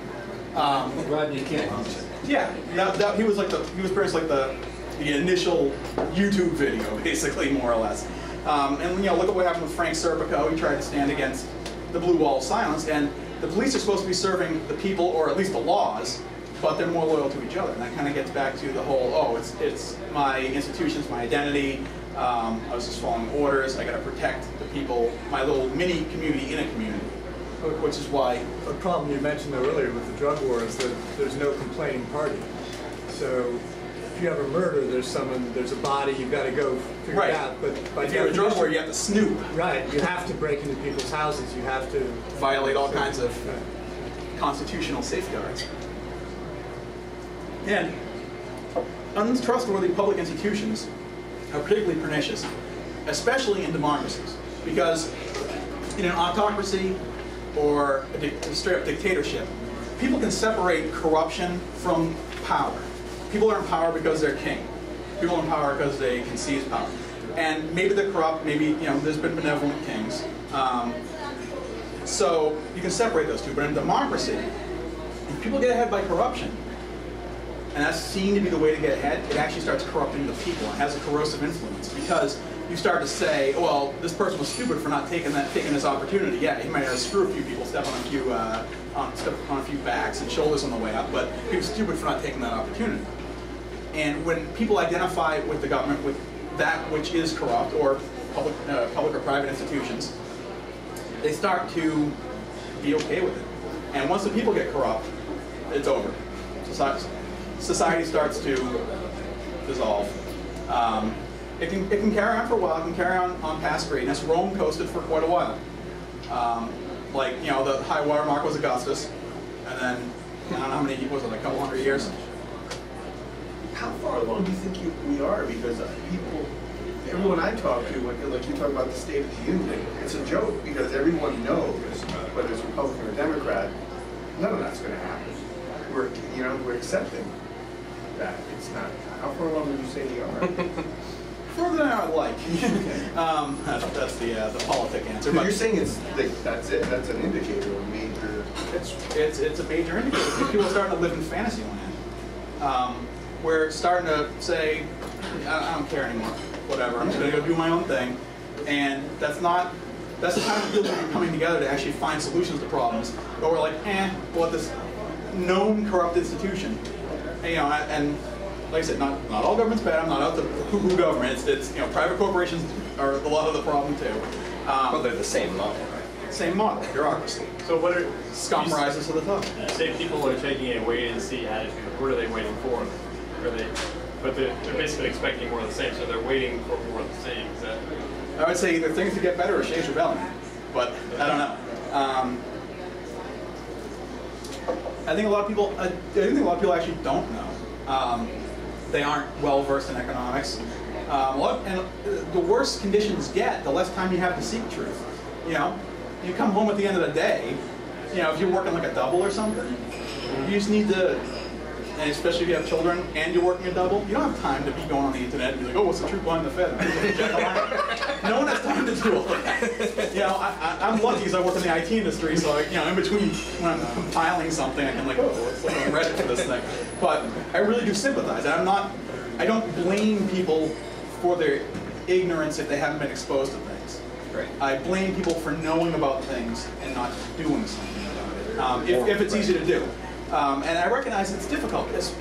Rodney King. Yeah, he was pretty much like the initial YouTube video, basically, more or less. And look at what happened with Frank Serpico. He tried to stand against the blue wall of silence, and the police are supposed to be serving the people, or at least the laws, but they're more loyal to each other. And that kind of gets back to the whole, oh, it's my institutions, my identity, I was just following orders, I gotta protect the people, my little mini community in a community. Which is why... The problem you mentioned earlier with the drug war is that there's no complaining party. So if you have a murder, there's a body, you've got to go figure it out. But if you have a drug war, you have to snoop. Right, you have to break into people's houses, you have to... Violate all kinds of constitutional safeguards. And untrustworthy public institutions are particularly pernicious, especially in democracies. Because in an autocracy or a straight-up dictatorship, people can separate corruption from power. People are in power because they're king. People are in power because they can seize power. And maybe they're corrupt, maybe, there's been benevolent kings. So you can separate those two. But in democracy, if people get ahead by corruption, and that's seen to be the way to get ahead, it actually starts corrupting the people. It has a corrosive influence because you start to say, well, this person was stupid for not taking this opportunity. Yeah, he might have screwed a few people, step on a few backs and shoulders on the way up, but he was stupid for not taking that opportunity. And when people identify with the government, with that which is corrupt, or public or private institutions, they start to be okay with it. And once the people get corrupt, it's over. Society starts to dissolve. It can carry on for a while. It can carry on past greatness. Rome coasted for quite a while. The high water mark was Augustus, and then I don't know how many was it, a couple hundred years. How far along do you think we are? Because everyone I talk to, like you talk about the State of the Union, it's a joke because everyone knows, whether it's Republican or Democrat, none of that's going to happen. We're accepting that. It's not. How far along would you say you are? Further than I would like. That's the politic answer. But you're saying that's it. That's an indicator of major. It's a major indicator. People are starting to live in fantasy land. We're starting to say, I don't care anymore. Whatever. I'm just going to go do my own thing. And that's the time that people are coming together to actually find solutions to problems. But we're like, well, this known corrupt institution, and like I said, not all government's bad. I'm not out to poo-poo government. It's private corporations are a lot of the problem too. Well, they're the same model, right? Same model, bureaucracy. So what are Scum rises to the top. You say people are taking a wait-and-see attitude. What are they waiting for? But they're basically expecting more of the same, so they're waiting for more of the same. Is that? I would say either things to get better or shades rebelling, but I don't know. I think a lot of people actually don't know. They aren't well versed in economics. And the worse conditions get, the less time you have to seek truth. You come home at the end of the day. If you're working like a double or something, you just need to. And especially if you have children and you're working a double, you don't have time to be going on the internet and be like, oh, what's the truth behind the Fed? No one has time to do all that. I'm lucky because I work in the IT industry, so in between when I'm compiling something, I can let's look on Reddit for this thing. But I really do sympathize. I don't blame people for their ignorance if they haven't been exposed to things. Right. I blame people for knowing about things and not doing something about it, if it's easy to do. And I recognize it's difficult because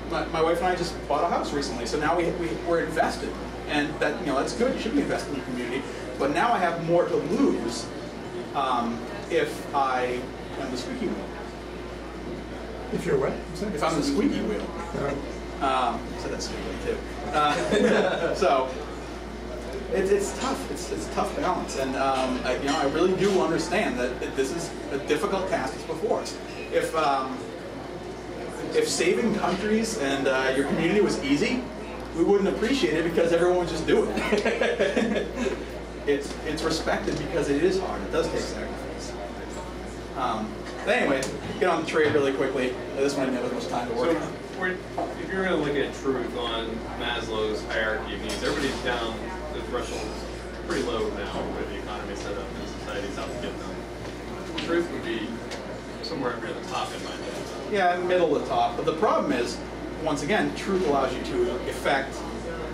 my wife and I just bought a house recently, so now we're invested, and that's good. You should be invested in your community. But now I have more to lose if I am the squeaky wheel. If you're what? If I'm the squeaky wheel. So that's squeaky too. So it's tough. It's a tough balance, and I really do understand that this is a difficult task that's before us. If saving countries and your community was easy, we wouldn't appreciate it because everyone would just do it. It's respected because it is hard. It does take sacrifice. But anyway, get on the trade really quickly. This one I didn't have as much time to work on. If you're going to look at truth on Maslow's hierarchy of needs, everybody's down the thresholds pretty low now with the economy set up and society's out to get them. Truth would be somewhere near the top in my opinion. Yeah, middle of the top. But the problem is, once again, truth allows you to affect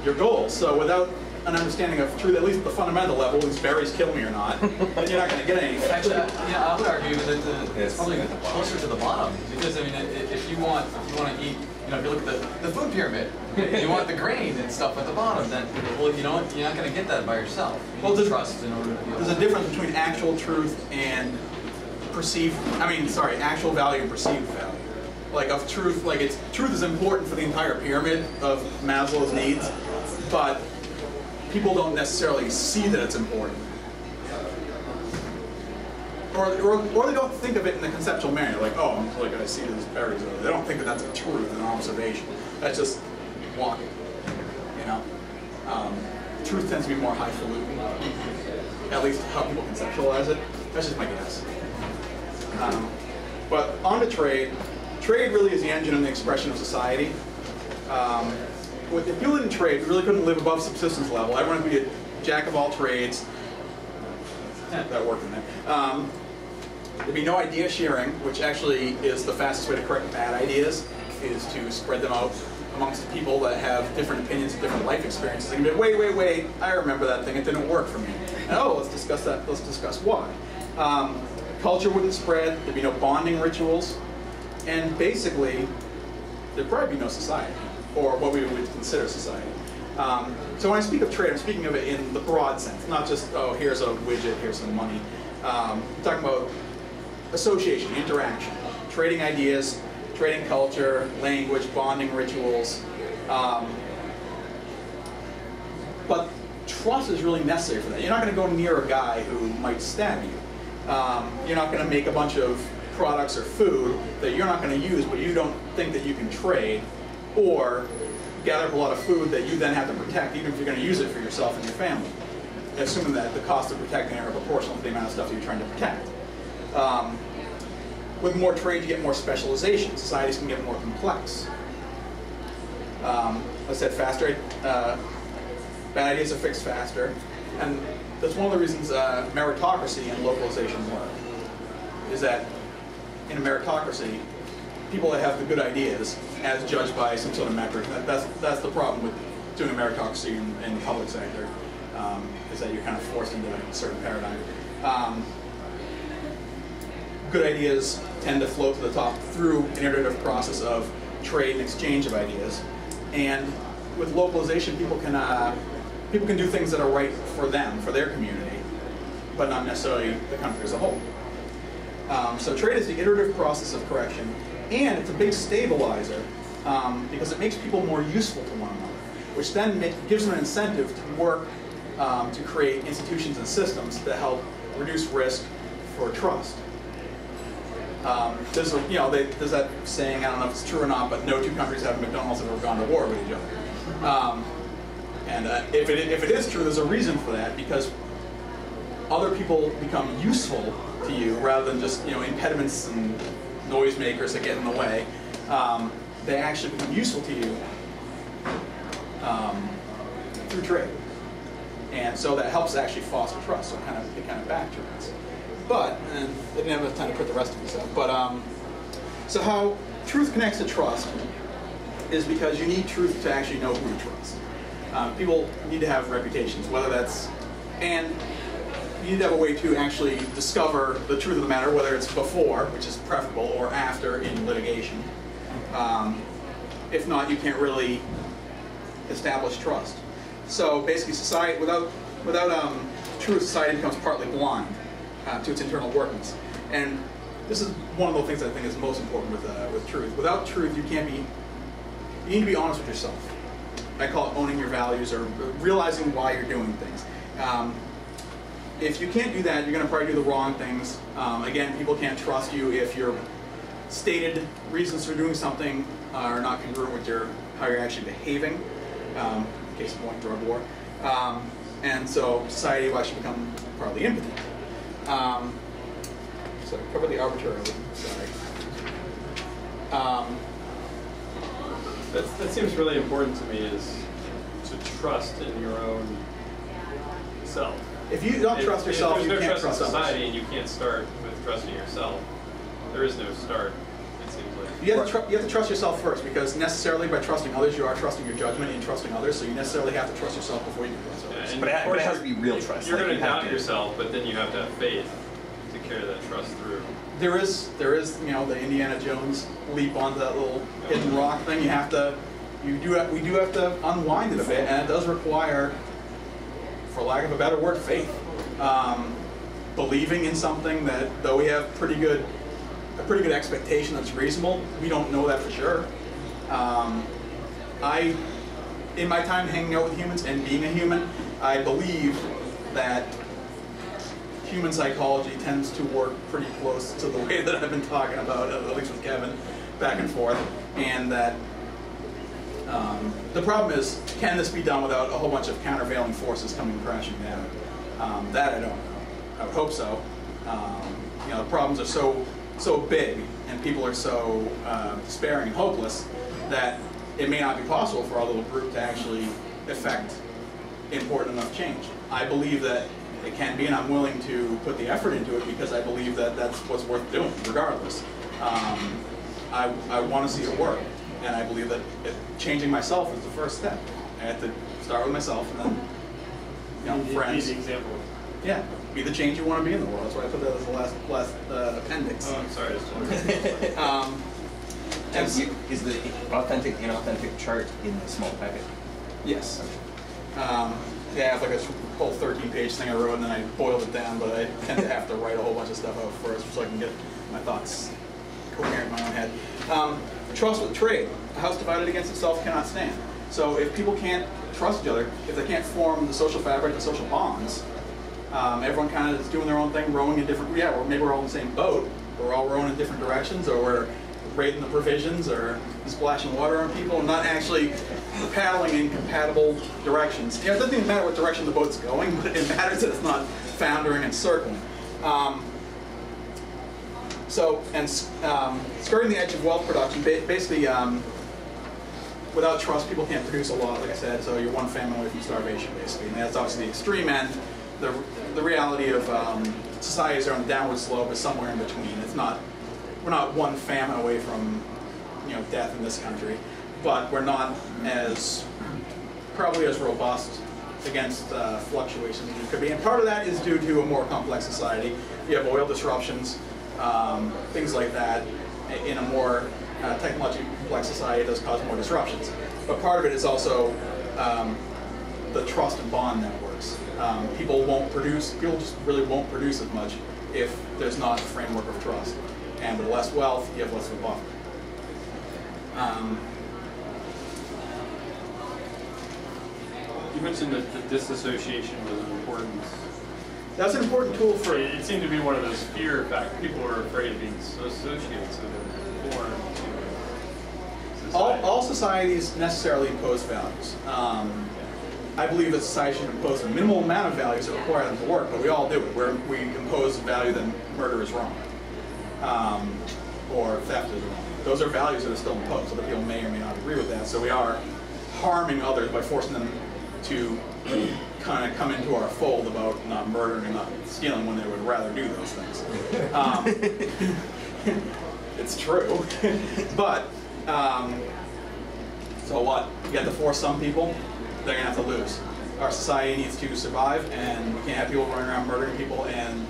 your goals. So without an understanding of truth, at least at the fundamental level, these berries kill me or not, then you're not going to get anything. Actually, I would argue that it's probably closer to the bottom because if you want to eat, if you look at the food pyramid, you want the grain and stuff at the bottom. Then you're not going to get that by yourself. You need trust in order to be able There's a difference between actual truth and actual value and perceived value. Like of truth, truth is important for the entire pyramid of Maslow's needs, but people don't necessarily see that it's important. Or they don't think of it in the conceptual manner, like, oh, I see these berries over there. They don't think that that's a truth, an observation. That's just walking, Truth tends to be more highfalutin, at least how people conceptualize it. That's just my guess. But on to trade. Trade really is the engine and the expression of society. If you live in trade, you really couldn't live above subsistence level. Everyone would be a jack of all trades. That worked in there. There'd be no idea sharing, which actually is the fastest way to correct bad ideas, is to spread them out amongst people that have different opinions and different life experiences. And be like, wait, I remember that thing, it didn't work for me. And, let's discuss that, let's discuss why. Culture wouldn't spread, there'd be no bonding rituals, and basically, there'd probably be no society, or what we would consider society. So when I speak of trade, I'm speaking of it in the broad sense, not just, here's a widget, here's some money. I'm talking about association, interaction, trading ideas, trading culture, language, bonding rituals. But trust is really necessary for that. You're not going to go near a guy who might stab you. You're not going to make a bunch of products or food that you're not going to use, but you don't think that you can trade, or gather up a lot of food that you then have to protect, even if you're going to use it for yourself and your family, assuming that the cost of protecting are proportional to the amount of stuff that you're trying to protect. With more trade, you get more specialization. Societies can get more complex. I said faster. Bad ideas are fixed faster, and that's one of the reasons meritocracy and localization work. Is that in a meritocracy, people that have the good ideas, as judged by some sort of metric, that's the problem with doing a meritocracy in the public sector, is that you're kind of forced into a certain paradigm. Good ideas tend to float to the top through an iterative process of trade and exchange of ideas, And with localization, people can do things that are right for them, for their community, but not necessarily the country as a whole. So trade is the iterative process of correction, and it's a big stabilizer because it makes people more useful to one another, which then gives them an incentive to work to create institutions and systems that help reduce risk for trust. There's that saying, I don't know if it's true or not, but no two countries have McDonald's have ever gone to war with each other. If it is true, there's a reason for that, because other people become useful to you rather than just impediments and noisemakers that get in the way. They actually become useful to you through trade, and so that helps actually foster trust. So it kind of backtracks. But and I didn't have enough time to put the rest of this up. But so how truth connects to trust is because you need truth to actually know who to trust. People need to have reputations, and you need to have a way to actually discover the truth of the matter, whether it's before, which is preferable, or after in litigation. If not, you can't really establish trust. So basically, society without truth, society becomes partly blind to its internal workings. And this is one of the things I think is most important with truth. Without truth, you need to be honest with yourself. I call it owning your values, or realizing why you're doing things. If you can't do that, you're going to probably do the wrong things. Again, people can't trust you if your stated reasons for doing something are not congruent with how you're actually behaving. Case in point, drug war. And so society will actually become partly impotent. So cover the arbitrarily. Sorry. That seems really important to me, is to trust in your own self. If you don't trust yourself, you can't can't trust trust society, others. and you can't start with trusting yourself. There is no start, it seems like. You have to trust yourself first, because necessarily by trusting others, you are trusting your judgment and trusting others, so you necessarily have to trust yourself before you can trust others. And But it has to be real trust. You're like, going to you have doubt yourself, but then you have to have faith to carry that trust through. There is the Indiana Jones leap onto that little hidden rock thing. We do have to unwind it a bit, and it does require, for lack of a better word, faith. Believing in something that, though we have a pretty good expectation that's reasonable, we don't know that for sure. In my time hanging out with humans and being a human, I believe that human psychology tends to work pretty close to the way that I've been talking about, at least with Kevin, back and forth, and that the problem is, can this be done without a whole bunch of countervailing forces coming crashing down? That I don't know. I would hope so. The problems are so big, and people are so despairing and hopeless, that it may not be possible for our little group to actually effect important enough change. I believe that it can be, and I'm willing to put the effort into it, because I believe that that's what's worth doing, regardless. I want to see it work, and I believe that changing myself is the first step. I have to start with myself, and then friends. Be the example. Yeah, be the change you want to be in the world. That's why I put that as the last appendix. Oh, I'm sorry. Is the authentic, inauthentic chart in the small packet? Yes. Yeah, I have like a whole 13-page thing I wrote, and then I boiled it down, but I tend to have to write a whole bunch of stuff out first so I can get my thoughts coherent in my own head. Trust with trade. A house divided against itself cannot stand. So if people can't trust each other, if they can't form the social fabric, the social bonds, everyone kind of is doing their own thing, rowing in different, maybe we're all in the same boat, but we're all rowing in different directions, or we're raiding the provisions, or splashing water on people, and not actually paddling in compatible directions. It doesn't even matter what direction the boat's going, but it matters that it's not foundering and circling. Skirting the edge of wealth production, basically, without trust, people can't produce a lot, like I said, so you're one famine away from starvation, basically. And that's obviously the extreme end. The reality of societies are on the downward slope is somewhere in between. We're not one famine away from death in this country, but we're not probably as robust against fluctuations as we could be. And part of that is due to a more complex society. You have oil disruptions, things like that. In a more technologically complex society, it does cause more disruptions. But part of it is also the trust and bond networks. People just really won't produce as much if there's not a framework of trust. And with less wealth, you have less of a buffer. You mentioned that the disassociation was an important. That's an important tool for. It seemed to be one of those fear factors. People are afraid of being associated, so they're born to society. All societies necessarily impose values. I believe that society should impose a minimal amount of values that require them to work, but we all do it. We impose a value that murder is wrong, or theft is wrong. Those are values that are still imposed. Other people may or may not agree with that, so we are harming others by forcing them to kind of come into our fold about not murdering and not stealing when they would rather do those things. It's true. But, so what? You have to force some people, they're going to have to lose. Our society needs to survive, and we can't have people running around murdering people. And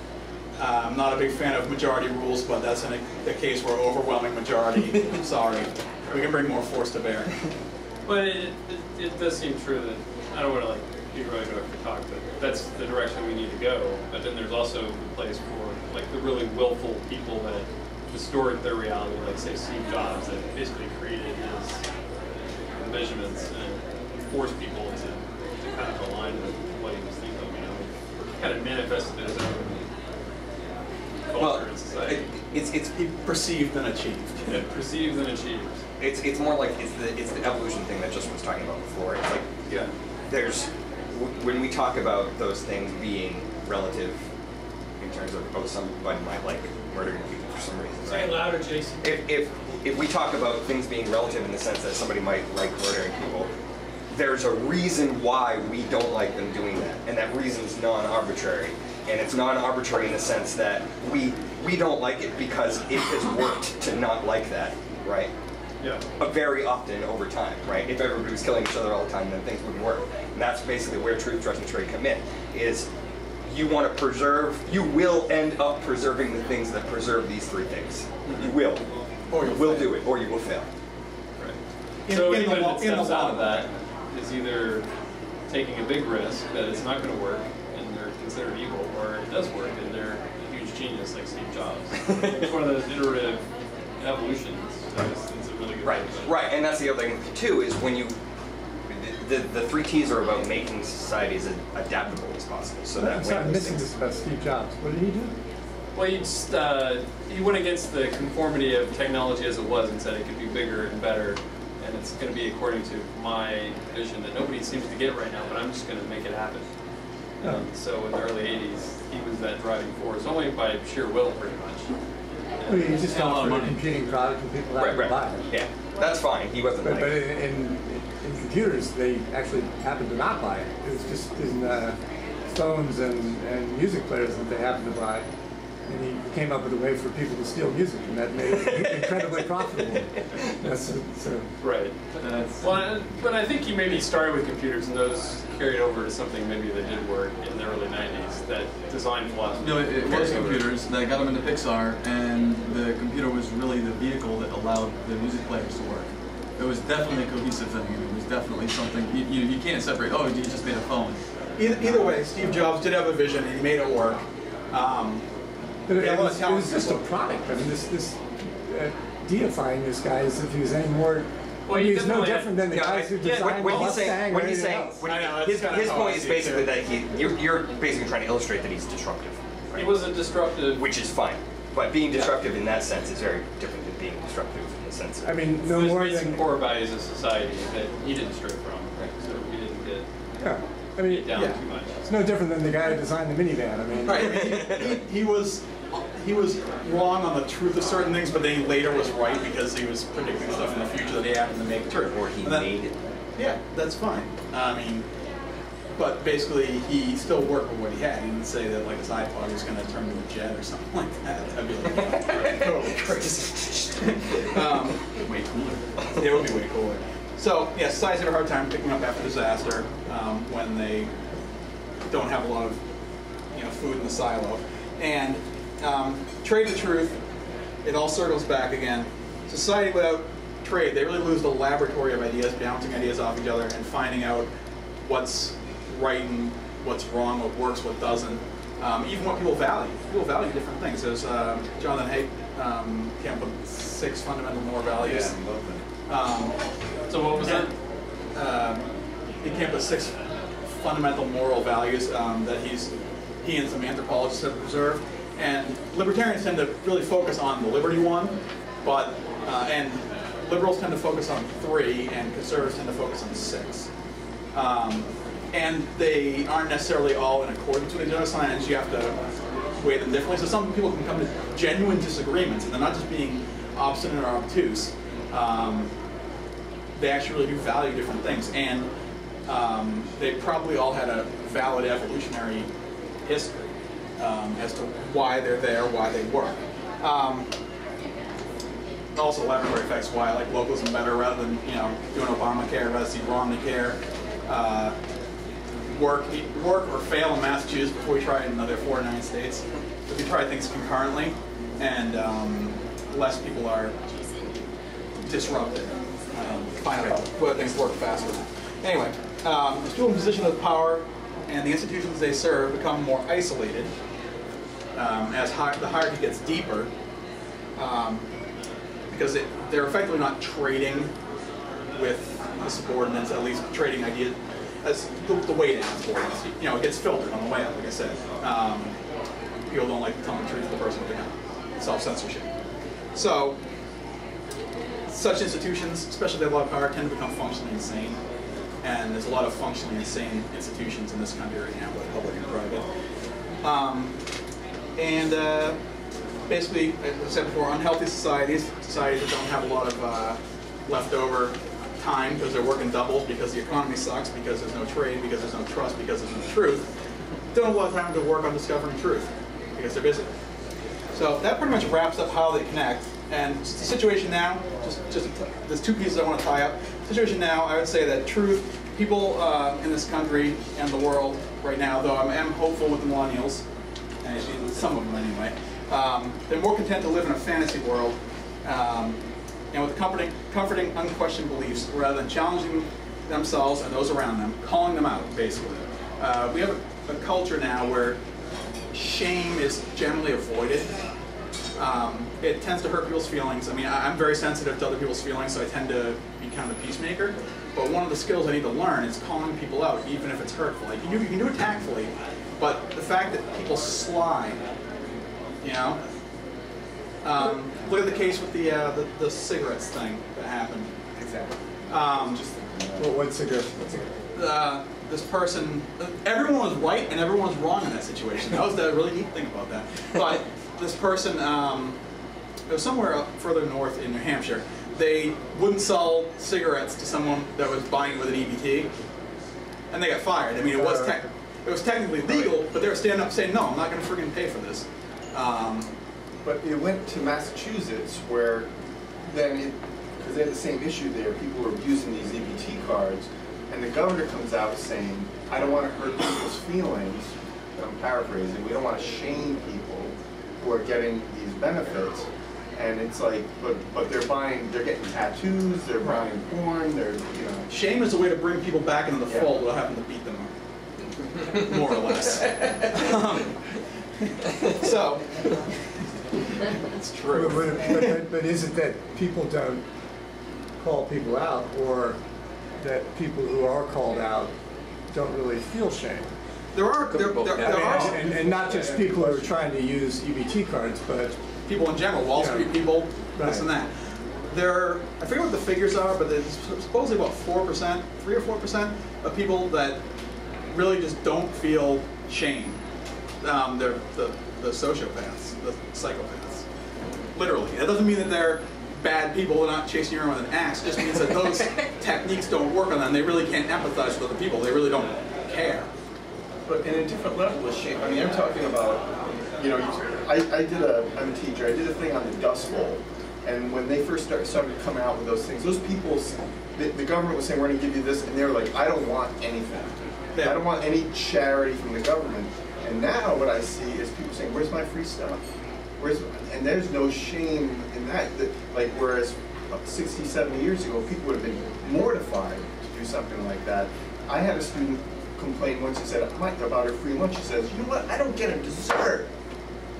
I'm not a big fan of majority rules, but that's in a case where overwhelming majority, I'm sorry, we can bring more force to bear. But it does seem true that, I don't want to be really go for talk, but that's the direction we need to go. But then there's also the place for the really willful people that distort their reality, like say Steve Jobs, that basically created his measurements and forced people to kind of align with what he was thinking. Kind of manifested his own culture in society. It's perceived and achieved. Yeah, perceived and achieved. It's more like it's the evolution thing that Justin was talking about before. It's like when we talk about those things being relative in terms of somebody might like murdering people for some reason. Say it louder, Jason. If we talk about things being relative in the sense that somebody might like murdering people, there's a reason why we don't like them doing that, and that reason is non-arbitrary. And it's non-arbitrary in the sense that we don't like it because it has worked to not like that, right? Yeah. Very often over time, right? If everybody was killing each other all the time, then things wouldn't work. And that's basically where truth, trust, and trade come in, is you want to preserve, you will end up preserving the things that preserve these three things. You will. Or you will do it, or you will fail. Right. So even if it steps out of that, is either taking a big risk that it's not going to work and they're considered evil, or it does work and they're a huge genius like Steve Jobs. It's one of those iterative evolutions. So it's a really good Right, and that's the other thing too, is when you, the three T's are about making society as adaptable as possible. So that I'm missing this about Steve Jobs. What did he do? Well, he went against the conformity of technology as it was and said it could be bigger and better, and it's going to be according to my vision that nobody seems to get right now, but I'm just going to make it happen. So in the early 80s, he was that driving force, only by sheer will, pretty much. Well, he just offered a computing product and people had to buy it. Yeah, that's fine. He wasn't But in computers, they actually happened to not buy it. It was just in phones and music players that they happened to buy. And he came up with a way for people to steal music, and that made it incredibly profitable. Right. Well, but I think he maybe started with computers, and those carried over to something maybe that did work in the early 90s, that design philosophy. No, it was computers that got him into Pixar, and the computer was really the vehicle that allowed the music players to work. It was definitely a cohesive thing. It was definitely something, you can't separate, oh, you just made a phone. Either way, Steve Jobs did have a vision, and he made it work. But it was just a product. I mean, this deifying this guy as if he was any more. Well, he's no different than the guys who designed Mustang or anything else. His point is basically that you're basically trying to illustrate that he's disruptive. Right? He was a disruptive, which is fine, but being disruptive in that sense is very different than being disruptive in the sense of. I mean, no more than core values of society that he didn't stray from. Right? So we didn't get. Yeah. I mean, down too much. It's no different than the guy who designed the minivan. I mean, right. He was wrong on the truth of certain things, but then he later was right because he was predicting stuff in the future that he happened to make true. Or he made it. Yeah, that's fine. I mean, but basically he still worked with what he had. He didn't say that like his iPod was going to turn into a jet or something like that. That'd be like totally crazy. Way cooler. It would be way cooler. So yeah, societies have a hard time picking up after disaster when they don't have a lot of food in the silo. And trade the truth, it all circles back again. Society without trade, they really lose the laboratory of ideas, bouncing ideas off each other and finding out what's right and what's wrong, what works, what doesn't. Even what people value. People value different things. There's Jonathan Haidt came up with 6 fundamental moral values. Yeah, I love that. So what was that? He came up with 6 fundamental moral values that he and some anthropologists have preserved. And libertarians tend to really focus on the liberty one, but and liberals tend to focus on 3, and conservatives tend to focus on 6. And they aren't necessarily all in accordance with each other. Sometimes you have to weigh them differently. So some people can come to genuine disagreements, and they're not just being obstinate or obtuse. They actually really do value different things, and they probably all had a valid evolutionary history as to why they're there, why they work. Also, laboratory effects. Why I like localism better rather than doing Obamacare. I'd rather see Romney care. Work or fail in Massachusetts before we try it in another 49 states. If we try things concurrently, and less people are disrupted. Find out whether things work faster. Anyway, as people in position of power and the institutions they serve become more isolated, as the hierarchy gets deeper, because they're effectively not trading with the subordinates, at least trading ideas. As the way down for it, it gets filtered on the way up, like I said. People don't like to tell the truth to the person with the gun. Self-censorship. So, such institutions, especially if they have a lot of power, tend to become functionally insane. And there's a lot of functionally insane institutions in this country right now, both public and private. Basically, as I said before, unhealthy societies that don't have a lot of leftover time because they're working doubles, because the economy sucks, because there's no trade, because there's no trust, because there's no truth, don't have a lot of time to work on discovering truth because they're busy. So that pretty much wraps up how they connect. And the situation now, just there's 2 pieces I want to tie up. Situation now, I would say that truth, people in this country and the world right now, though I am hopeful with the millennials, and some of them anyway, they're more content to live in a fantasy world and with comforting, unquestioned beliefs rather than challenging themselves and those around them, calling them out, basically. We have a culture now where shame is generally avoided. It tends to hurt people's feelings. I mean, I'm very sensitive to other people's feelings, so I tend to be kind of a peacemaker. But one of the skills I need to learn is calling people out, even if it's hurtful. Like, you can do it tactfully, but the fact that people slide, look at the case with the cigarettes thing that happened. Exactly. What cigarettes? This person, everyone was right and everyone was wrong in that situation. That was the really neat thing about that. But this person, it was somewhere further north in New Hampshire. They wouldn't sell cigarettes to someone that was buying with an EBT, and they got fired. I mean, it was technically legal, but they were standing up saying, "No, I'm not going to friggin' pay for this." But it went to Massachusetts, where then, because they had the same issue there, people were abusing these EBT cards, and the governor comes out saying, I don't want to hurt people's feelings, I'm paraphrasing, we don't want to shame people who are getting these benefits, and it's like, but they're getting tattoos, they're buying porn, Shame is a way to bring people back into the fold without having to beat them up, more or less. So, it's true. But is it that people don't call people out, or that people who are called out don't really feel shame? There are, and not just people who are trying to use EBT cards, but people in general, Wall Street people, this and that. I forget what the figures are, but there's supposedly about 4%, 3 or 4% of people that really just don't feel shame. They're the sociopaths, the psychopaths. Literally. That doesn't mean that they're bad people, they're not chasing you around with an axe. It just means that those techniques don't work on them. They really can't empathize with other people. They really don't care. But in a different level of shame, I mean, I'm talking about, I'm a teacher, I did a thing on the Dust Bowl, and when they first started coming out with those things, those people, the government was saying, we're going to give you this, and they were like, I don't want anything. I don't want any charity from the government. And now what I see is people saying, where's my free stuff? And there's no shame in that. Like, whereas 60, 70 years ago, people would have been mortified to do something like that. I had a student complain once. She said, about her free lunch. She says, you know what, I don't get a dessert.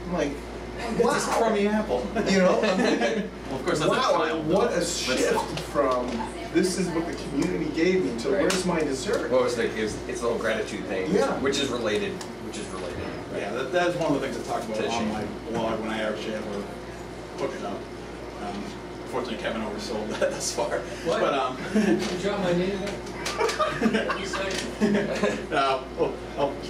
I'm like, wow. It's this crummy apple. You know, I'm thinking, Well, of course, that's wow, a child. what a shift from this is what the community gave me to where's my dessert? What was it's a little gratitude thing, Yeah. which is related. Right? Yeah, that is one of the things I talked about on my blog when I actually ever put it up. Unfortunately, Kevin oversold that thus far. What? But You drop my name again?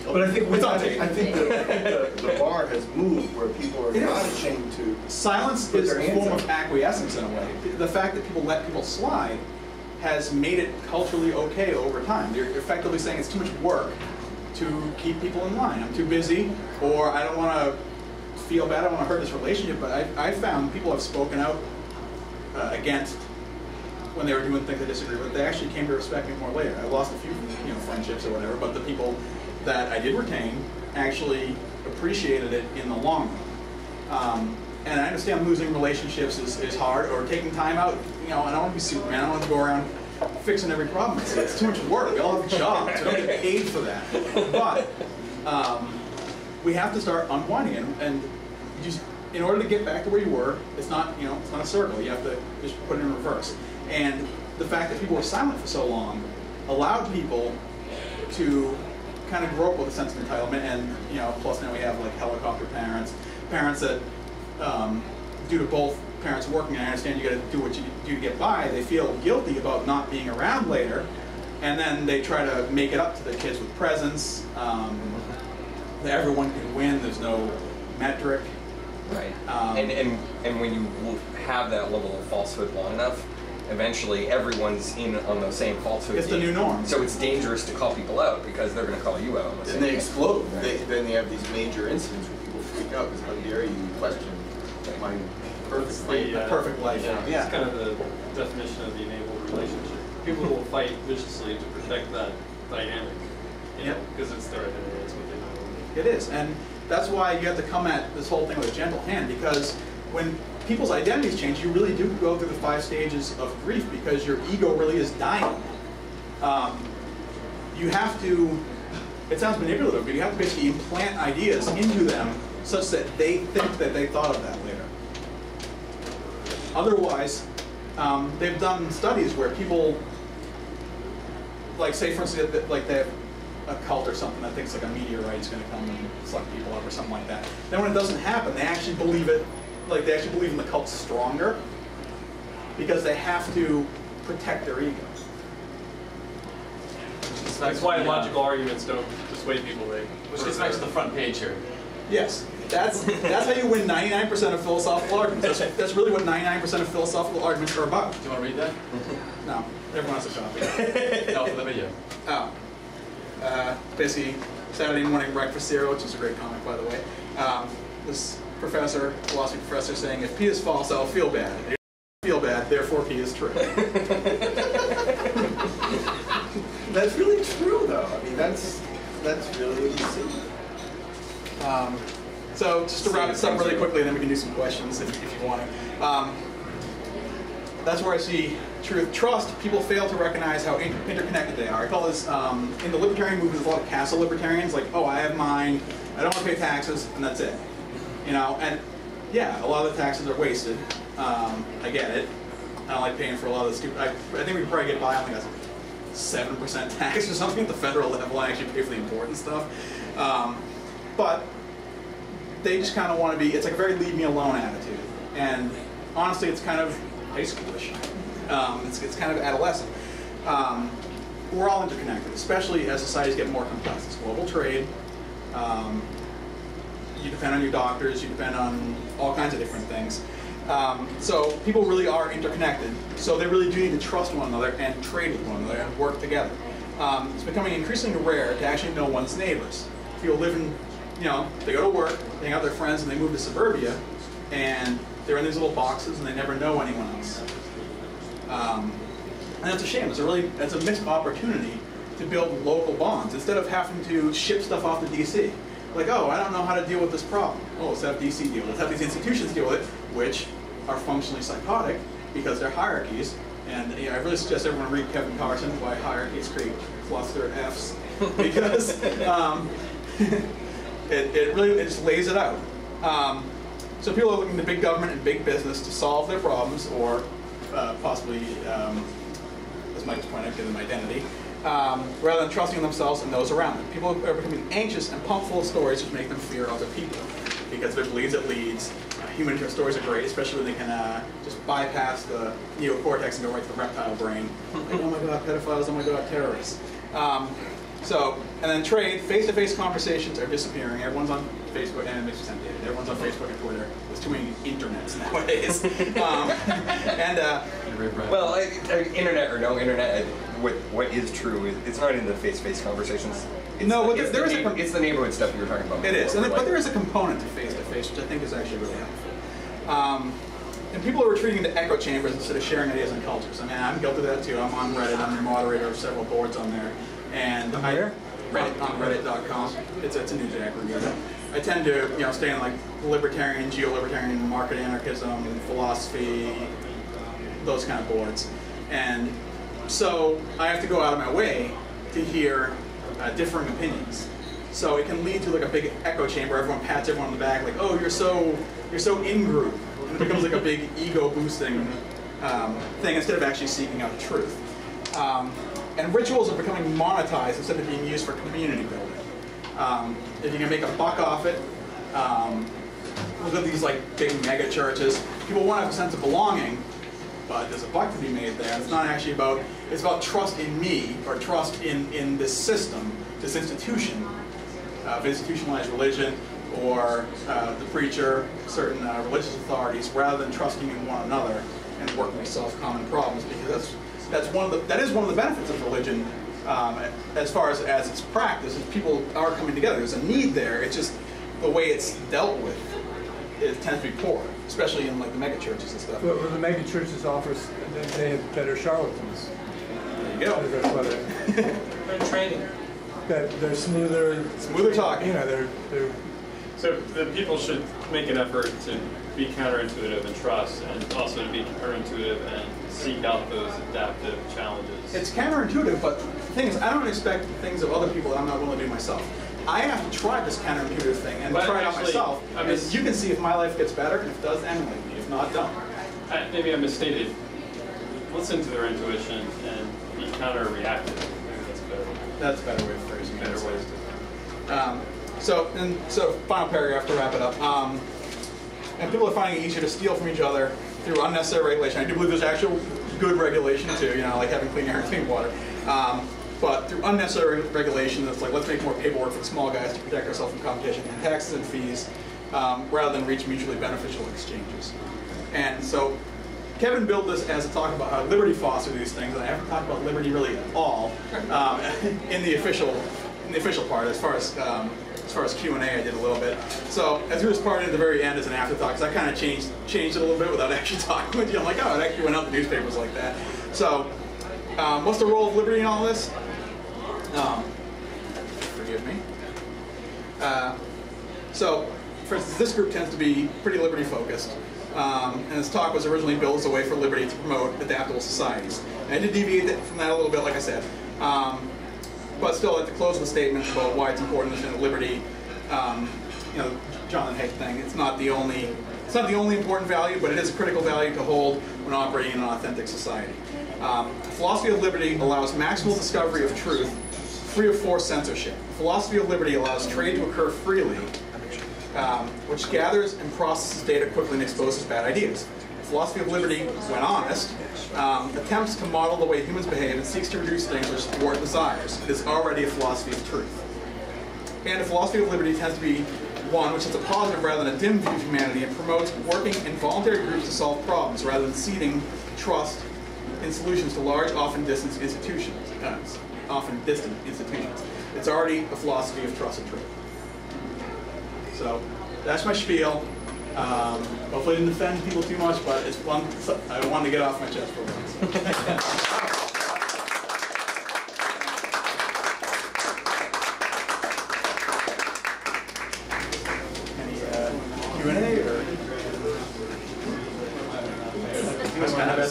But I think it's on tape. I think the bar has moved where people are not ashamed to. Silence put is their a hands form up. of acquiescence in a way. The fact that people let people slide has made it culturally okay over time. You're effectively saying it's too much work to keep people in line. I'm too busy, or I don't want to feel bad, I don't want to hurt this relationship, but I've found people have spoken out against when they were doing things I disagree with. They actually came to respect me more later. I lost a few, friendships or whatever, but the people that I did retain actually appreciated it in the long run. And I understand losing relationships is hard, or taking time out. I don't want to be Superman. I don't want to go around fixing every problem. It's too much work. We all have jobs. We don't get paid for that. But we have to start unwinding, and just in order to get back to where you were, it's not it's not a circle. You have to just put it in reverse. And the fact that people were silent for so long allowed people to kind of grow up with a sense of entitlement, and plus now we have like helicopter parents that due to both parents working, I understand you got to do what you do to get by, they feel guilty about not being around later, and then they try to make it up to their kids with presents. That everyone can win, there's no metric. Right. And when you have that level of falsehood long enough, eventually everyone's in on the same falsehood. It's the new norm. So it's dangerous to call people out because they're going to call you out. On the And same they thing. explode. Right. Then they have these major incidents where people freak out because how dare you question my perfect life. Perfect life. Yeah, it's kind of the definition of the enabled relationship. People will fight viciously to protect that dynamic, because it's their identity, it's what they know. It is, and that's why you have to come at this whole thing with a gentle hand, because when people's identities change, you really do go through the 5 stages of grief, because your ego really is dying. You have to, it sounds manipulative, but you have to basically implant ideas into them such that they think that they thought of that later. Otherwise, they've done studies where people, like say for instance, like they have a cult or something that thinks like a meteorite's going to come and suck people up or something like that. Then when it doesn't happen, they actually believe it, like they actually believe in the cult stronger, because they have to protect their ego. That's why logical arguments don't dissuade people. Which gets back to the front page here. Yes, that's how you win 99% of philosophical arguments. That's really what 99% of philosophical arguments are about. Do you want to read that? No, everyone has a copy. No, for the video. Oh. Basically, Saturday morning breakfast cereal, which is a great comic, by the way. This professor, philosophy professor, saying, if P is false, I'll feel bad. If I feel bad, therefore P is true. That's really true, though. I mean, that's really what you see. So just to wrap this up really quickly, and then we can do some questions if you want. That's where I see truth. Trust, people fail to recognize how interconnected they are. I call this, in the libertarian movement, there's a lot of castle libertarians, like, oh, I have mine, I don't want to pay taxes, and that's it. And yeah, a lot of the taxes are wasted. I get it. I don't like paying for a lot of the stupid, I think we can probably get by on like a 7% tax or something at the federal level and actually pay for the important stuff. But they just kind of want to be, it's like a very leave me alone attitude. And honestly, it's kind of high schoolish. It's kind of adolescent. We're all interconnected, especially as societies get more complex. It's global trade. You depend on your doctors, you depend on all kinds of different things. So people really are interconnected. So they really do need to trust one another and trade with one another and work together. It's becoming increasingly rare to actually know one's neighbors. People live in, they go to work, they hang out with their friends, and they move to suburbia, and they're in these little boxes and they never know anyone else. And that's a shame. It's a missed opportunity to build local bonds instead of having to ship stuff off to DC. Like, oh, I don't know how to deal with this problem. Oh, let's have DC deal with it. Let's have these institutions deal with it, which are functionally psychotic because they're hierarchies. And I really suggest everyone read Kevin Carson, Why Hierarchies Create Cluster Fs, because it just lays it out. So people are looking to big government and big business to solve their problems, or possibly, as Mike was pointing out, give them identity, rather than trusting themselves and those around them. People are becoming anxious and pumped full of stories which make them fear other people, because if it bleeds, it leads. Human interest stories are great, especially when they can just bypass the neocortex and go right to the reptile brain. Like, oh my god, pedophiles, oh my god, terrorists. And then trade, face-to-face conversations are disappearing. Everyone's on Facebook, and it makes me sound dated. Everyone's on Facebook and Twitter. There's too many internets nowadays. Well, internet or no internet, what is true is it's not in the face-to-face conversations. It's the neighborhood stuff you were talking about. It is, but there is a component to face-to-face, which I think is actually really helpful. And people are retreating into echo chambers instead of sharing ideas and cultures. I mean, I'm guilty of that too. I'm on Reddit. I'm the moderator of several boards on there. And Reddit, on Reddit.com. It's a news aggregator. I tend to stay in like libertarian, geo-libertarian, market anarchism, philosophy, those kind of boards. And so I have to go out of my way to hear differing opinions. So it can lead to like a big echo chamber. Everyone pats everyone on the back, like, "Oh, you're so in group," and it becomes like a big ego-boosting thing instead of actually seeking out the truth. And rituals are becoming monetized instead of being used for community building. If you can make a buck off it, look at these like big mega churches. People want to have a sense of belonging, but there's a buck to be made there. It's not actually about, it's about trust in me, or trust in this system, this institution of institutionalized religion, or the preacher, certain religious authorities, rather than trusting in one another and working to solve common problems, because that is one of the benefits of religion, as far as its practice, is people are coming together. There's a need there. It's just the way it's dealt with, it tends to be poor, especially in like the mega churches and stuff. Well, the mega churches offers, they have better charlatans. There you go. That's what They're training. they're smoother talking. They're So the people should make an effort to be counterintuitive and trust, and also to be counterintuitive and seek out those adaptive challenges. It's counterintuitive, but the thing is, I don't expect things of other people that I'm not willing to do myself. I have to try this counterintuitive thing and try it out myself. You can see if my life gets better, and if it does, emulate me. If not, don't. Maybe I misstated. Listen to their intuition and be counter-reactive. Maybe that's better. That's a better way of phrasing it. Better ways to. So final paragraph to wrap it up. And people are finding it easier to steal from each other through unnecessary regulation. I do believe there's actual good regulation too, like having clean air and clean water. But through unnecessary regulation, it's like, let's make more paperwork for the small guys to protect ourselves from competition and taxes and fees, rather than reach mutually beneficial exchanges. And so Kevin built this as a talk about how liberty fosters these things, and I haven't talked about liberty really at all in the official part. As far as Q&A, I did a little bit. So I threw this part in at the very end as an afterthought, because I kind of changed it a little bit without actually talking with you. I'm like, oh, it actually went out in the newspapers like that. So what's the role of liberty in all this? Forgive me. So, for instance, this group tends to be pretty liberty focused. And this talk was originally built as a way for liberty to promote adaptable societies. And I did deviate from that a little bit, like I said. But still, at the close of the statement about why it's important to defend liberty, Jonathan Haidt thing, it's not the only important value, but it is a critical value to hold when operating in an authentic society. Philosophy of liberty allows maximal discovery of truth, free of forced censorship. Philosophy of liberty allows trade to occur freely, which gathers and processes data quickly and exposes bad ideas. Philosophy of liberty, when honest, attempts to model the way humans behave and seeks to reduce things which thwart desires. It is already a philosophy of truth. And a philosophy of liberty tends to be one which is a positive rather than a dim view of humanity, and promotes working in voluntary groups to solve problems rather than ceding trust in solutions to large, often distant institutions. It's already a philosophy of trust and truth. So that's my spiel. Hopefully I didn't offend people too much, but it's fun. I wanted to get off my chest for once. Q&A or? You must kind of have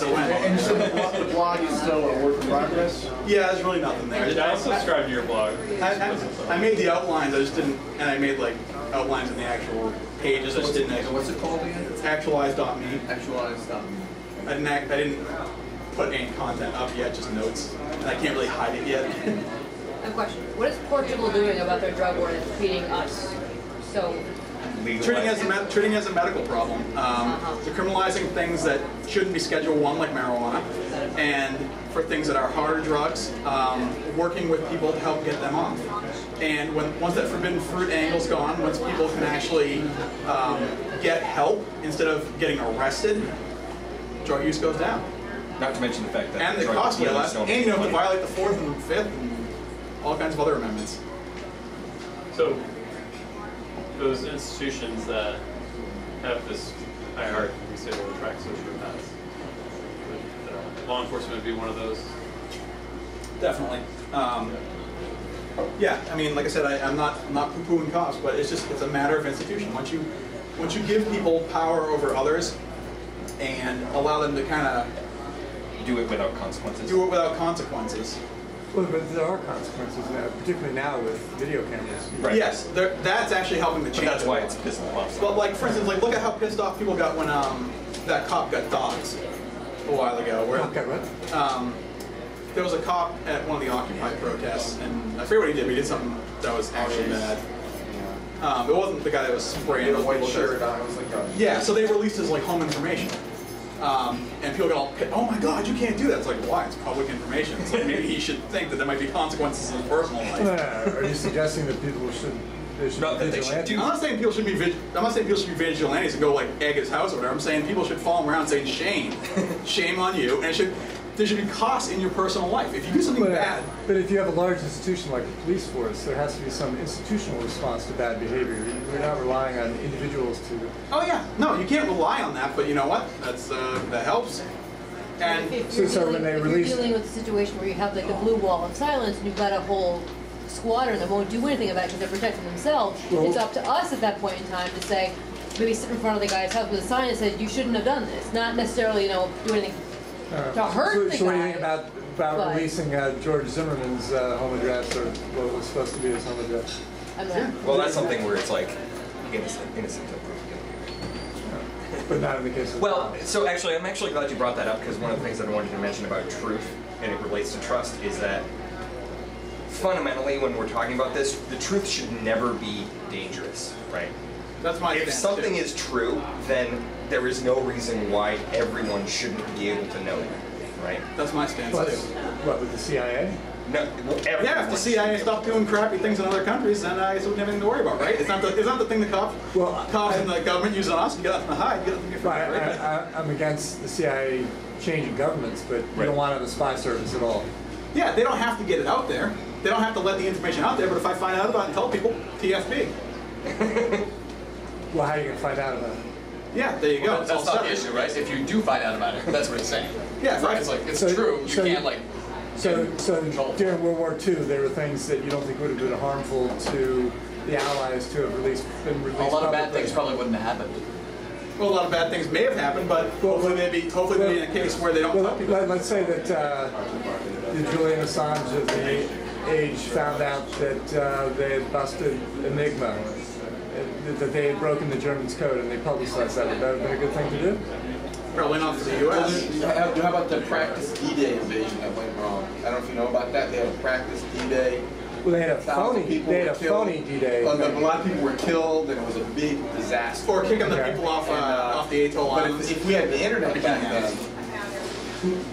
blog is still a work in progress? Yeah, there's really nothing there. I subscribe to your blog. I made the outlines, I just didn't, and I made like outlines in the actual pages, I just didn't. What's it called again? Actualize.me. Actualize.me. I didn't put any content up yet, just notes, and I can't really hide it yet. I have a question. What is Portugal doing about their drug ordinance feeding us? So, Treating as a medical problem. Decriminalizing things that shouldn't be Schedule 1, like marijuana, and for things that are harder drugs, working with people to help get them off. And once that forbidden fruit angle's gone, once people can actually get help instead of getting arrested, drug use goes down. Not to mention the fact that And the cost way less, and you don't have to violate the 4th and 5th and all kinds of other amendments. So, those institutions that have this hierarchy, we say will attract sociopaths. Law enforcement would be one of those. Definitely. Yeah, I mean, like I said, I'm not poo-pooing cops, but it's a matter of institution. Once you give people power over others and allow them to kind of do it without consequences. do it without consequences. Well, but there are consequences now, particularly now with video cameras. Right. Yes, that's actually helping to But change. that's it. why it's pissing them off. But like, for instance, like look at how pissed off people got when that cop got doxxed a while ago. Where Okay, what? there was a cop at one of the Occupy protests, and I forget what he did, but he did something that was actually bad. It wasn't the guy that was spraying those people's shirts. Yeah, so they released his like home information. And people got all pissed, oh my God, you can't do that. It's like, why? It's public information. It's like maybe he should think that there might be consequences in his personal life. Are you suggesting that people should be vigilantes? I'm not saying people should be vigilantes and go like egg his house or whatever. I'm saying people should follow him around saying shame, shame on you, and there should be costs in your personal life. If you do something bad. But if you have a large institution like the police force, there has to be some institutional response to bad behavior. We're not relying on individuals to. Oh yeah, no, you can't rely on that. But you know what? That helps. And if So when they release- you're dealing with a situation where you have like a blue wall of silence and you've got a whole squadron that won't do anything about it because they're protecting themselves, Well- it's up to us at that point in time to say, maybe sit in front of the guy's house with a sign that says you shouldn't have done this. Not necessarily, do anything to hurt the So what do you guy. think about but- releasing George Zimmerman's home address, or what was supposed to be his home address? I'm not. Well, that's something where it's like innocent until proven guilty. But not in the case of. Well, so actually, I'm actually glad you brought that up, because one of the things that I wanted to mention about truth, and it relates to trust, is that fundamentally, when we're talking about this, the truth should never be dangerous, right? that's my If stance, something too. is true, then there is no reason why everyone shouldn't be able to know it, right? That's my stance Plus, too. what, with the CIA? No, well, Yeah, if the everyone CIA stopped doing crappy things in other countries, then I guess we wouldn't have anything to worry about, right? It's not the thing the cops and the government use on us. You got nothing to hide. You got nothing to fear, Right, right? I'm against the CIA changing governments, but you don't want to have a spy service at all. Yeah, they don't have to get it out there. They don't have to let the information out there. But if I find out about it and tell people, TFP. Well, how are you going to find out about it? Yeah, there you go. Well, It's that's all not the separate. issue, right? If you do find out about it, that's what it's saying. Yeah, right. It's like, it's So- true, you so- can't like... So control. during World War II, there were things that you don't think would have been harmful to the Allies to have been released. A lot of bad publicly. things probably wouldn't have happened. Well, a lot of bad things may have happened, but hopefully they'd be in a case where they don't tell people. Let's say that the Julian Assange of the age found out that they had busted Enigma, that they had broken the Germans' code, and they publicized that. Would that have been a good thing to do? Probably not for the U.S. How about the practice D-Day invasion that went wrong? I don't know if you know about that. They had a practice D-Day. Well, they had a phony. They had a phony D-Day. A lot of people were killed, and it was a big disaster. Or kicking the Okay. people off the atoll But islands. if we had the internet back then,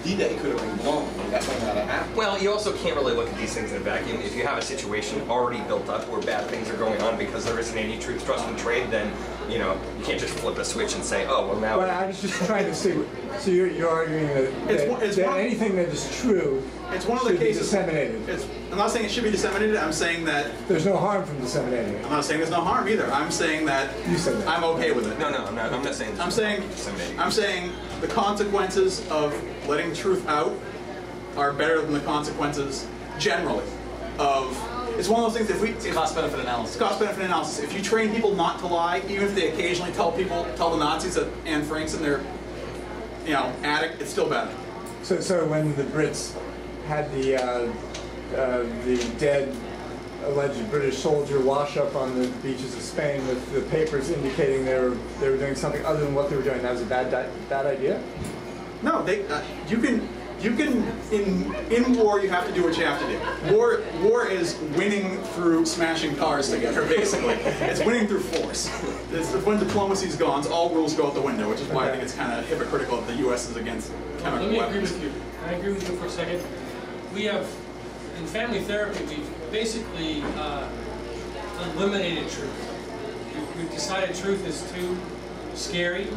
D-Day could have been blown. That might not have happened. Well, you also can't really look at these things in a vacuum. If you have a situation already built up where bad things are going on because there isn't any truth, trust, and trade, then you can't just flip a switch and say, oh, well now. But I was just trying to see. So you're arguing that anything that is true It's one of the should be cases. disseminated. I'm not saying it should be disseminated. I'm saying that There's no harm from disseminating it. I'm not saying there's no harm either. I'm saying that You said that. I'm okay with it. No, I'm not saying. I'm saying disseminating. I'm saying the consequences of letting the truth out are better than the consequences generally of. It's one of those things. If Cost-benefit analysis. cost-benefit analysis. If you train people not to lie, even if they occasionally tell the Nazis that Anne Frank's in their attic, it's still better. So when the Brits had the dead alleged British soldier wash up on the beaches of Spain with the papers indicating they were doing something other than what they were doing, that was a bad idea? No, you can in war you have to do what you have to do. War is winning through smashing cars together, basically. It's winning through force. When diplomacy's gone, all rules go out the window, which is why I think it's kind of hypocritical that the U.S. is against chemical weapons. Let me agree with you. Can I agree with you for a second? We have, in family therapy, we've basically eliminated truth. We've decided truth is too scary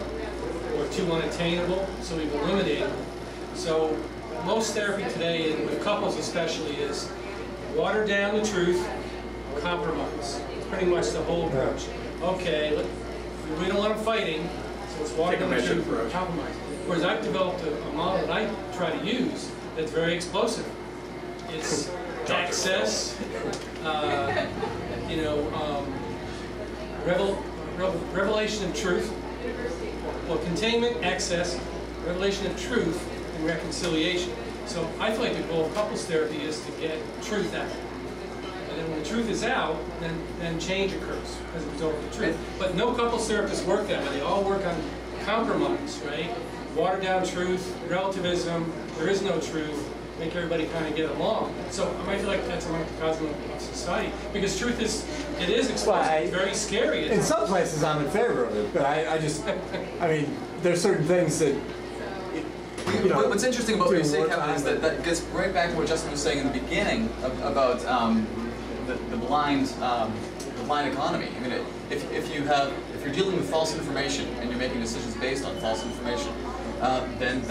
or too unattainable, so we've eliminated it. So most therapy today, and with couples especially, is water down the truth, compromise. It's pretty much the whole approach. Okay, look, we don't want them fighting, so let's water down the truth, compromise. Whereas I've developed a model that I try to use that's very explosive. It's access, revelation of truth, well, containment, access, revelation of truth, and reconciliation. So I feel like the goal of couples therapy is to get truth out. And then when the truth is out, then change occurs as a result of the truth. But no couples therapists work that way. They all work on compromise, right? Watered down truth, relativism, there is no truth, make everybody kind of get along. So I might feel like that's a microcosm of society. Because truth is, it is explosive, it's very scary. In some places I'm in favor of it, but I mean, there's certain things that, What's interesting about what you say, Kevin, is that gets right back to what Justin was saying in the beginning about the blind economy. I mean, if you're dealing with false information and you're making decisions based on false information, then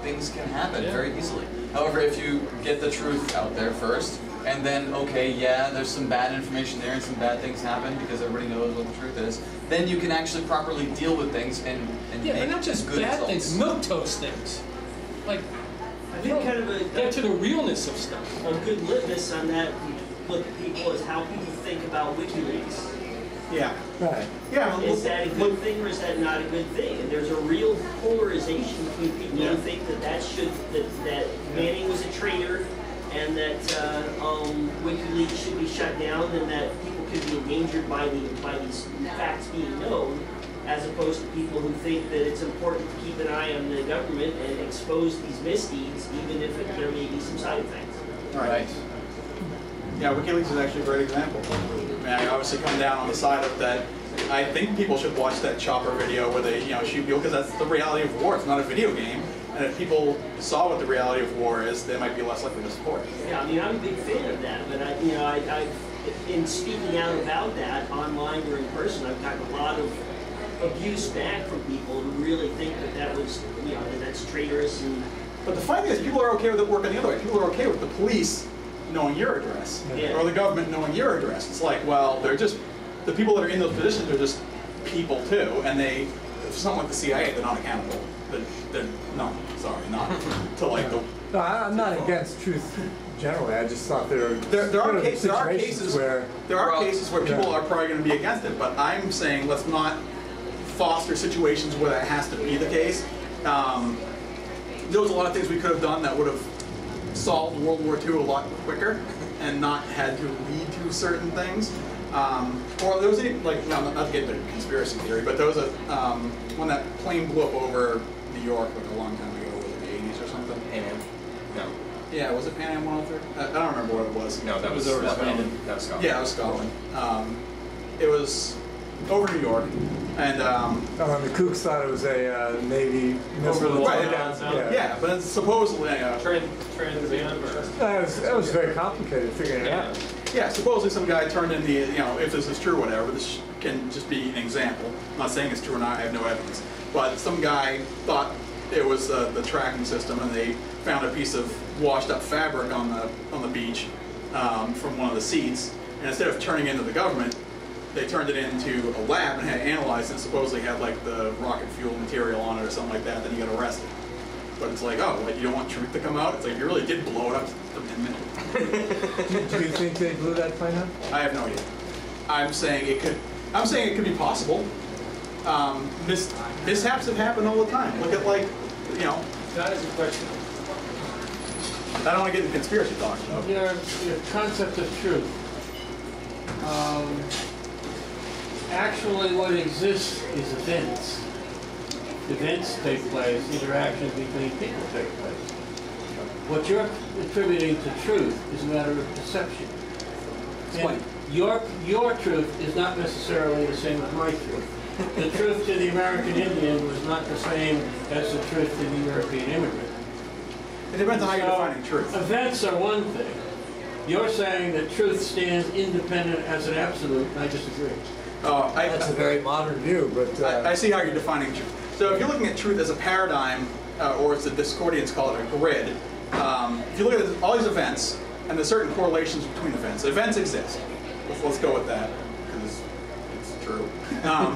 things can happen very easily. However, if you get the truth out there first, and then, okay, yeah, there's some bad information there and some bad things happen because everybody knows what the truth is, then you can actually properly deal with things and make not just good bad results. things, milquetoast things. Like, I think kind of get to the realness of stuff. a good litmus on that look at people is how people think about WikiLeaks. Yeah. right. Yeah. Is that a good thing or is that not a good thing? And there's a real polarization between people who think that Manning was a traitor and that WikiLeaks should be shut down and that people could be endangered by these facts being known, as opposed to people who think that it's important to keep an eye on the government and expose these misdeeds, even if there may be some side effects. Right. Yeah, WikiLeaks is actually a great example. I mean, I obviously come down on the side of that. I think people should watch that Chopper video where they, shoot people, because that's the reality of war. It's not a video game. And if people saw what the reality of war is, they might be less likely to support it. Yeah, I mean, I'm a big fan of that, but I in speaking out about that online or in person, I've gotten a lot of abuse back from people who really think that was, that's traitorous. But the funny thing is, people are okay with it working the other way. People are okay with the police knowing your address, or the government knowing your address. It's like, well, they're just, the people that are in those positions are just people too, and they, something like the CIA, they're not accountable. They're not to like the. No, I'm not against truth generally. I just thought there are cases where people are probably going to be against it, but I'm saying let's not foster situations where that has to be the case. There was a lot of things we could have done that would have solved World War II a lot quicker and not had to lead to certain things. Or there was not to get into conspiracy theory, but there was when that plane blew up over New York like a long time ago, was it the 80s or something? Pan Am? No. Yeah, was it Pan Am 103? I don't remember what it was. No, that was over Scotland. That was Scotland. Yeah, it was Scotland. It was over New York, and the kooks thought it was a Navy missile. Right, Yeah. Yeah, but it's supposedly That was very complicated figuring it out. Yeah, supposedly some guy turned in the, if this is true or whatever, this can just be an example. I'm not saying it's true or not, I have no evidence. But some guy thought it was the tracking system, and they found a piece of washed up fabric on the beach from one of the seats, and instead of turning it into the government, they turned it into a lab and had it analyzed, and supposedly had like the rocket fuel material on it or something like that, then you got arrested. But it's like, oh, you don't want truth to come out? It's like, you really did blow it up. Do you think they blew that plane up? I have no idea. I'm saying it could be possible. Mishaps have happened all the time. Look at That is a question. I don't want to get into conspiracy talk, though. Your concept of truth. Actually, what exists is events. Events take place, interactions between people take place. What you're attributing to truth is a matter of perception. And your truth is not necessarily the same as my truth. The truth to the American Indian was not the same as the truth to the European immigrant. It depends on how you're defining truth. Events are one thing. You're saying that truth stands independent as an absolute, and I disagree. That's a very modern view, but... I see how you're defining truth. So if you're looking at truth as a paradigm, or as the Discordians call it, a grid, if you look at all these events, and there's certain correlations between events. Events exist. Let's go with that, because it's true. I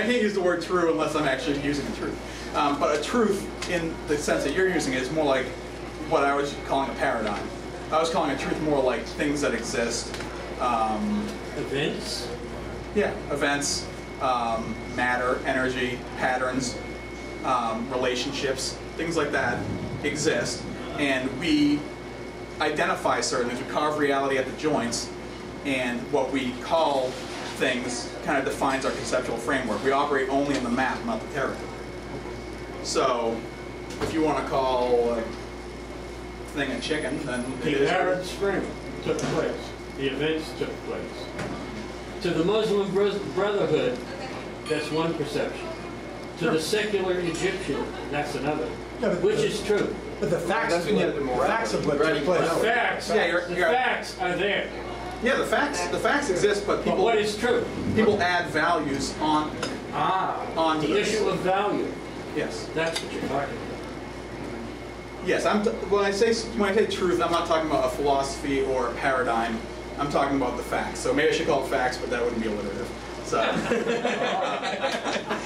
can't use the word true unless I'm actually using the truth. But a truth, in the sense that you're using it, is more like what I was calling a paradigm. I was calling a truth more like things that exist. Events? Yeah, events, matter, energy, patterns, relationships, things like that exist. And we identify certain things. We carve reality at the joints, and what we call things kind of defines our conceptual framework. We operate only in the map, not the territory. So, if you want to call a thing a chicken, then the Arab Spring took place. The events took place. To the Muslim Brotherhood, that's one perception. To the secular Egyptian, that's another. Which is true. But the facts of what took place. The facts are there. Yeah, the facts exist, but people. But what is true? People add values on the issue of value. Yes. That's what you're talking about. Yes, when I say truth, I'm not talking about a philosophy or a paradigm. I'm talking about the facts. So maybe I should call it facts, but that wouldn't be alliterative. So,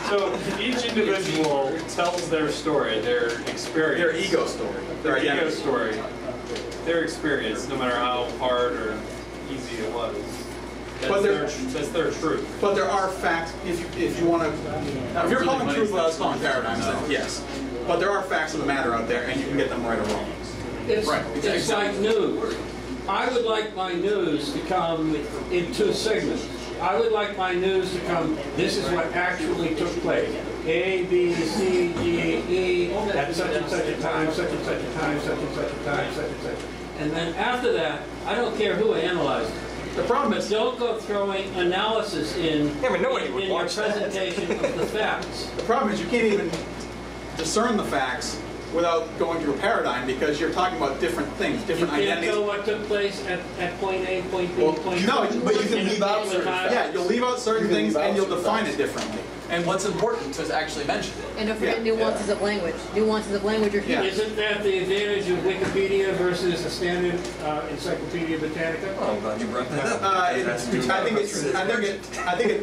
so each individual tells their story, their experience. Their ego story. Their ego story. Their experience, no matter how hard or easy it was. That's their truth. But there are facts, if you want to, if you're calling truth what I was calling paradigms, then yes. But there are facts of the matter out there, and you can get them right or wrong. It's like news. I would like my news to come in two segments. I would like my news to come, this is what actually took place. A, B, C, D, E, at such and such a time, such and such a time, such and such a time, such and such. And then after that, I don't care who analyzes it. The problem is, don't go throwing analysis in your watch presentation of the facts. The problem is you can't even discern the facts without going through a paradigm, because you're talking about different things, different identities. You can't know what took place at point A, point B, point C. No, but you can leave out certain things. Yeah, you'll leave out certain things and you'll define it differently. And what's important to actually mention it. And don't forget nuances of language. Nuances of language are huge. Yeah. Isn't that the advantage of Wikipedia versus a standard Encyclopedia Britannica? Oh, I'm glad you brought that up. I think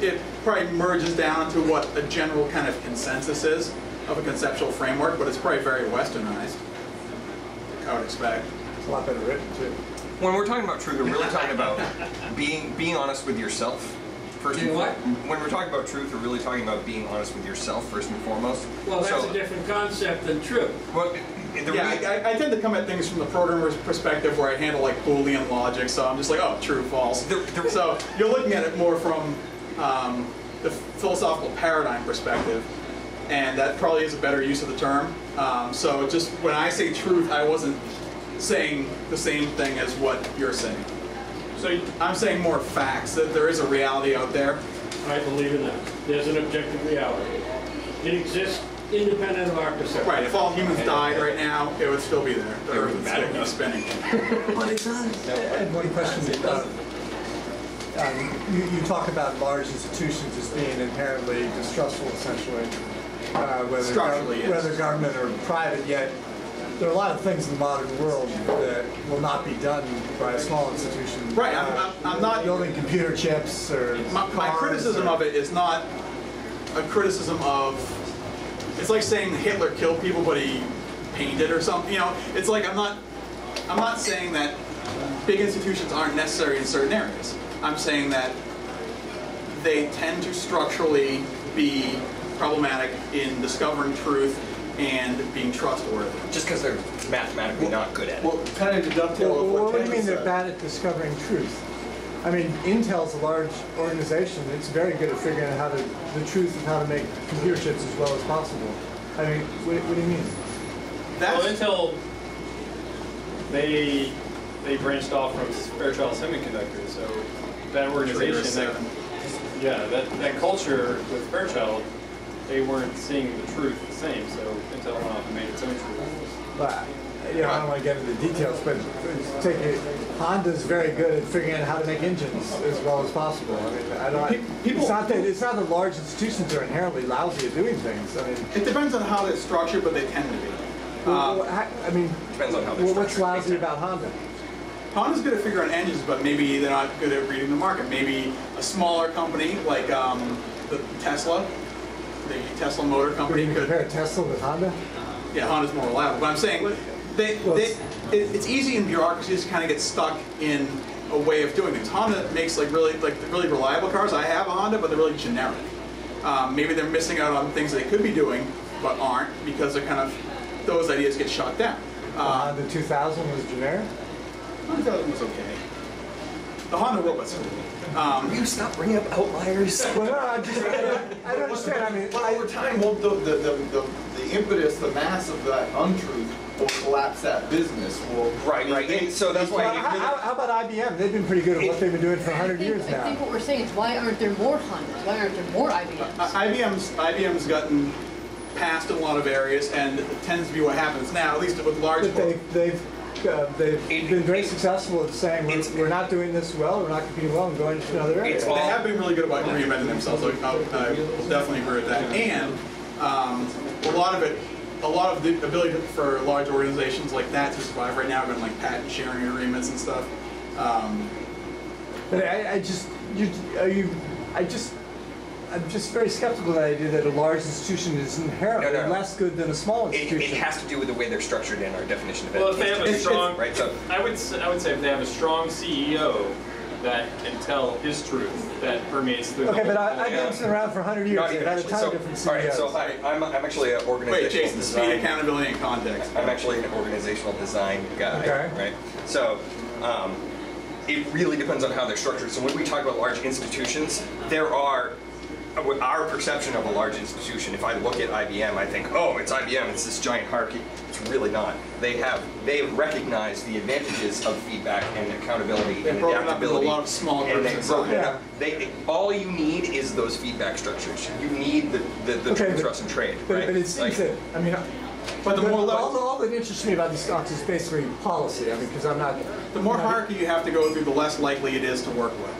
it probably merges down to what a general kind of consensus is of a conceptual framework, but it's probably very westernized, I would expect. It's a lot better written, too. When we're talking about truth, we're really talking about being honest with yourself. When we're talking about truth, we're really talking about being honest with yourself first and foremost. Well, that's a different concept than truth. Well, I tend to come at things from the programmer's perspective, where I handle like Boolean logic, so I'm just like, oh, true, false. So you're looking at it more from the philosophical paradigm perspective, and that probably is a better use of the term. So just when I say truth, I wasn't saying the same thing as what you're saying. So I'm saying more facts, that there is a reality out there. I believe in that. There's an objective reality. It exists independent of our perception. Right, if all humans died right now, it would still be there. The Earth would still be spinning. But it does. I had one question. You talk about large institutions as being inherently distrustful, essentially, whether government or private, yet there are a lot of things in the modern world that will not be done by a small institution. Right, I'm not building computer chips or my criticism of it is not a criticism of. It's like saying Hitler killed people, but he painted or something. You know, it's like I'm not saying that big institutions aren't necessary in certain areas. I'm saying that they tend to structurally be problematic in discovering truth and being trustworthy. Just because they're mathematically not good at it. Well, kind of to dovetail Well, with what do you Ted mean they're said. bad at discovering truth? I mean, Intel's a large organization. It's very good at figuring out the truth of how to make computer chips as well as possible. I mean, what do you mean? Well, Intel, they branched off from Fairchild Semiconductor, so that organization, that culture with Fairchild, they weren't seeing the truth the same, so Intel went off and made its own truth. But, you know, I don't want to get into the details, but take it, Honda's very good at figuring out how to make engines as well as possible. I mean, I don't. It's not that large institutions are inherently lousy at doing things. I mean, it depends on how they're structured, but they tend to be. I mean, depends on how they're what's structured. lousy about Honda? Honda's good at figuring out engines, but maybe they're not good at reading the market. Maybe a smaller company like the Tesla, the Tesla Motor Company could compare Tesla with Honda. Yeah, Honda's more reliable. But I'm saying it's easy in bureaucracies to kind of get stuck in a way of doing things. Honda makes really reliable cars. I have a Honda, but they're really generic. Maybe they're missing out on things they could be doing, but aren't because they're kind of those ideas get shot down. Honda 2000 was generic. 2000 was okay. The Honda robots. Will you stop bringing up outliers? Well, no, I don't understand. I mean, But over time, the impetus, the mass of that untruth will collapse that business. Right. And so that's why. How about IBM? They've been pretty good at what they've been doing for 100 years I now. think what we're saying is why aren't there more Hondas? Why aren't there more IBMs? IBM's gotten past in a lot of areas, and it tends to be what happens now, at least with large. But they've been very successful at saying we're not doing this well, we're not competing well, and going to another area. They have been really good about reinventing themselves. I will definitely agree with that. And a lot of the ability for large organizations like that to survive right now have been like patent sharing agreements and stuff. But I'm just very skeptical of the idea that a large institution is inherently less good than a small institution. It has to do with the way they're structured in our definition of Well, if they have a strong, right? So I would say if they have a strong CEO that can tell his truth that permeates through. Okay, the but whole IBM's been around for 100 years. Not They've even had a actually. ton So, of different CEOs. all right, so I'm actually an organizational Wait, Jason, design. speed, accountability, and context. I'm actually an organizational design guy, Okay. right? So it really depends on how they're structured. So when we talk about large institutions, there are our perception of a large institution. If I look at IBM, I think, oh, it's IBM, it's this giant hierarchy. It's really not. They have recognized the advantages of feedback and accountability and adaptability. A lot of small And groups all you need is those feedback structures. You need the trust and trade, right? But it seems that, I mean, But the more all that interests me about these stocks is basically policy. I mean, because I'm not. the more hierarchy you have to go through, the less likely it is to work with.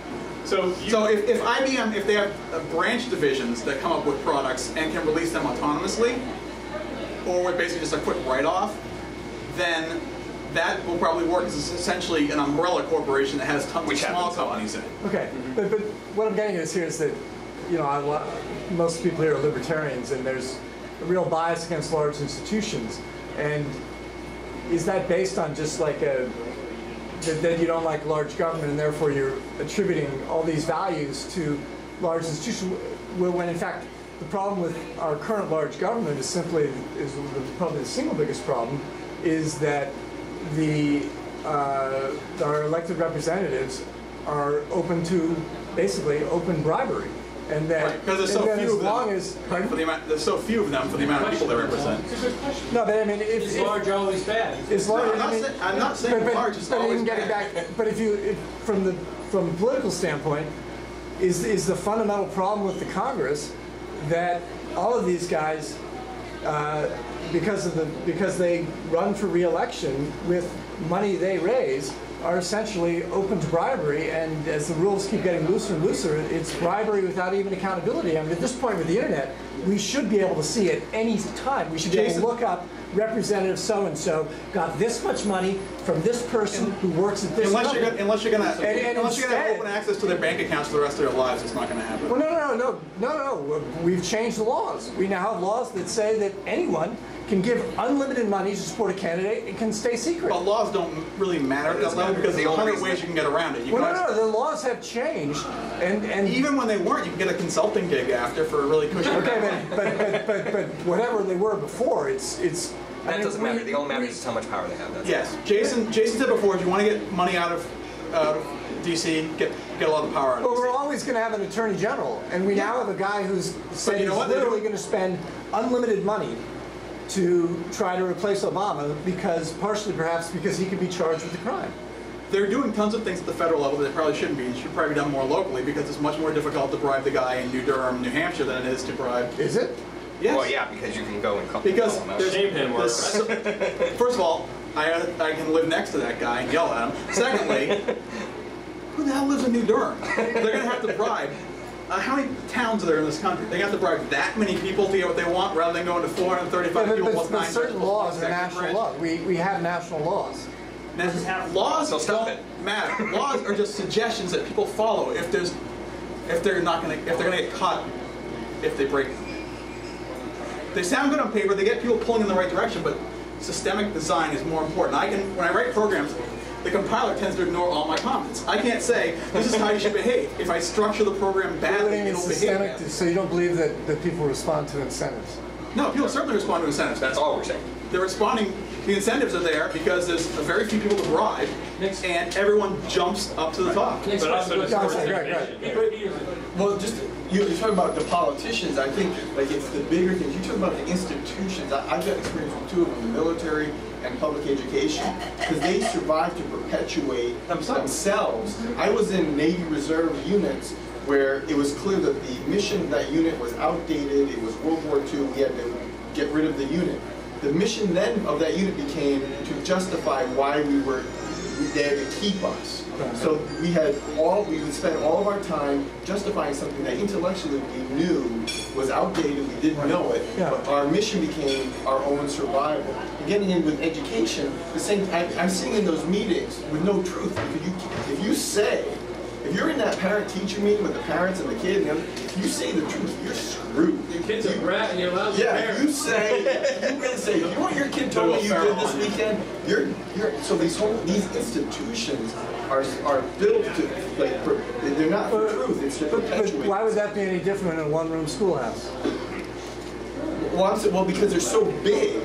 So if IBM, if they have branch divisions that come up with products and can release them autonomously, or with basically just a quick write-off, then that will probably work as essentially an umbrella corporation that has tons of small companies in it. Okay, but what I'm getting at here is that, you know, most people here are libertarians, and there's a real bias against large institutions. And is that based on just like that you don't like large government, and therefore you're attributing all these values to large institutions, when in fact the problem with our current large government is probably the single biggest problem, is that our elected representatives are open to basically open bribery. And that because there's so few of them. There's so few of them for the amount of people they represent. No, but I mean, Is large always bad? Is large, I'm not saying large is always bad. But from the political standpoint, is the fundamental problem with the Congress that all of these guys, because they run for re-election with money they raise, are essentially open to bribery, and as the rules keep getting looser and looser, it's bribery without even accountability. I mean, at this point with the internet, we should be able to see at any time. We should be able to look up Representative so-and-so got this much money from this person who works at this company. Unless you're going to have open access to their bank accounts for the rest of their lives, it's not going to happen. Well, no, no. We've changed the laws. We now have laws that say that anyone can give unlimited money to support a candidate and can stay secret. But laws don't really matter at that level because there's 100 ways you can get around it. The laws have changed, and even when they weren't, you can get a consulting gig after for a really cushy. Okay, but whatever they were before, it's. That doesn't matter. The only matter is how much power they have. That's yes, Jason said before, if you want to get money out of DC, get a lot of power out of But DC. we're always going to have an attorney general, and we now have a guy who's saying he's literally going to spend unlimited money to try to replace Obama partially perhaps because he could be charged with a crime. They're doing tons of things at the federal level that probably shouldn't be. It should probably be done more locally because it's much more difficult to bribe the guy in New Durham, New Hampshire than it is to bribe. Is it? Yes. Well, yeah, because you can go and call Shame him or first of all, I can live next to that guy and yell at him. Secondly, who the hell lives in New Durham? They're going to have to bribe. How many towns are there in this country? They have to bribe that many people to get what they want rather than going to 435 people plus 9 certain laws are national laws. We have national laws. Laws don't matter. Laws are just suggestions that people follow if they're going to get caught if they break them. They sound good on paper, they get people pulling in the right direction, but systemic design is more important. When I write programs, the compiler tends to ignore all my comments. I can't say, this is how you should behave. If I structure the program badly, it'll behave badly. So you don't believe that people respond to incentives? No, people certainly respond to incentives. That's all we're saying. They're responding, the incentives are there because there's very few people to bribe, and everyone jumps up to the top. But also Well, you're talking about the politicians. I think it's the bigger things. You talk about the institutions. I've got experience with two of them, the military and public education, because they survive to perpetuate themselves. I was in Navy Reserve units where it was clear that the mission of that unit was outdated. It was World War II. We had to get rid of the unit. The mission then of that unit became to justify why they had to keep us. So we would spend all of our time justifying something that intellectually we knew was outdated, we didn't know it, but our mission became our own survival. And getting in with education, the same. I'm sitting in those meetings with no truth. If you're in that parent-teacher meeting with the parents and the kid, if you say the truth, you're screwed. Your kid's a brat and you're allowed to parent. You really say, you know what your kid told me you did this weekend? So these institutions are built to, they're not for truth, it's to perpetuate. But why would that be any different in a one-room schoolhouse? Well, because they're so big.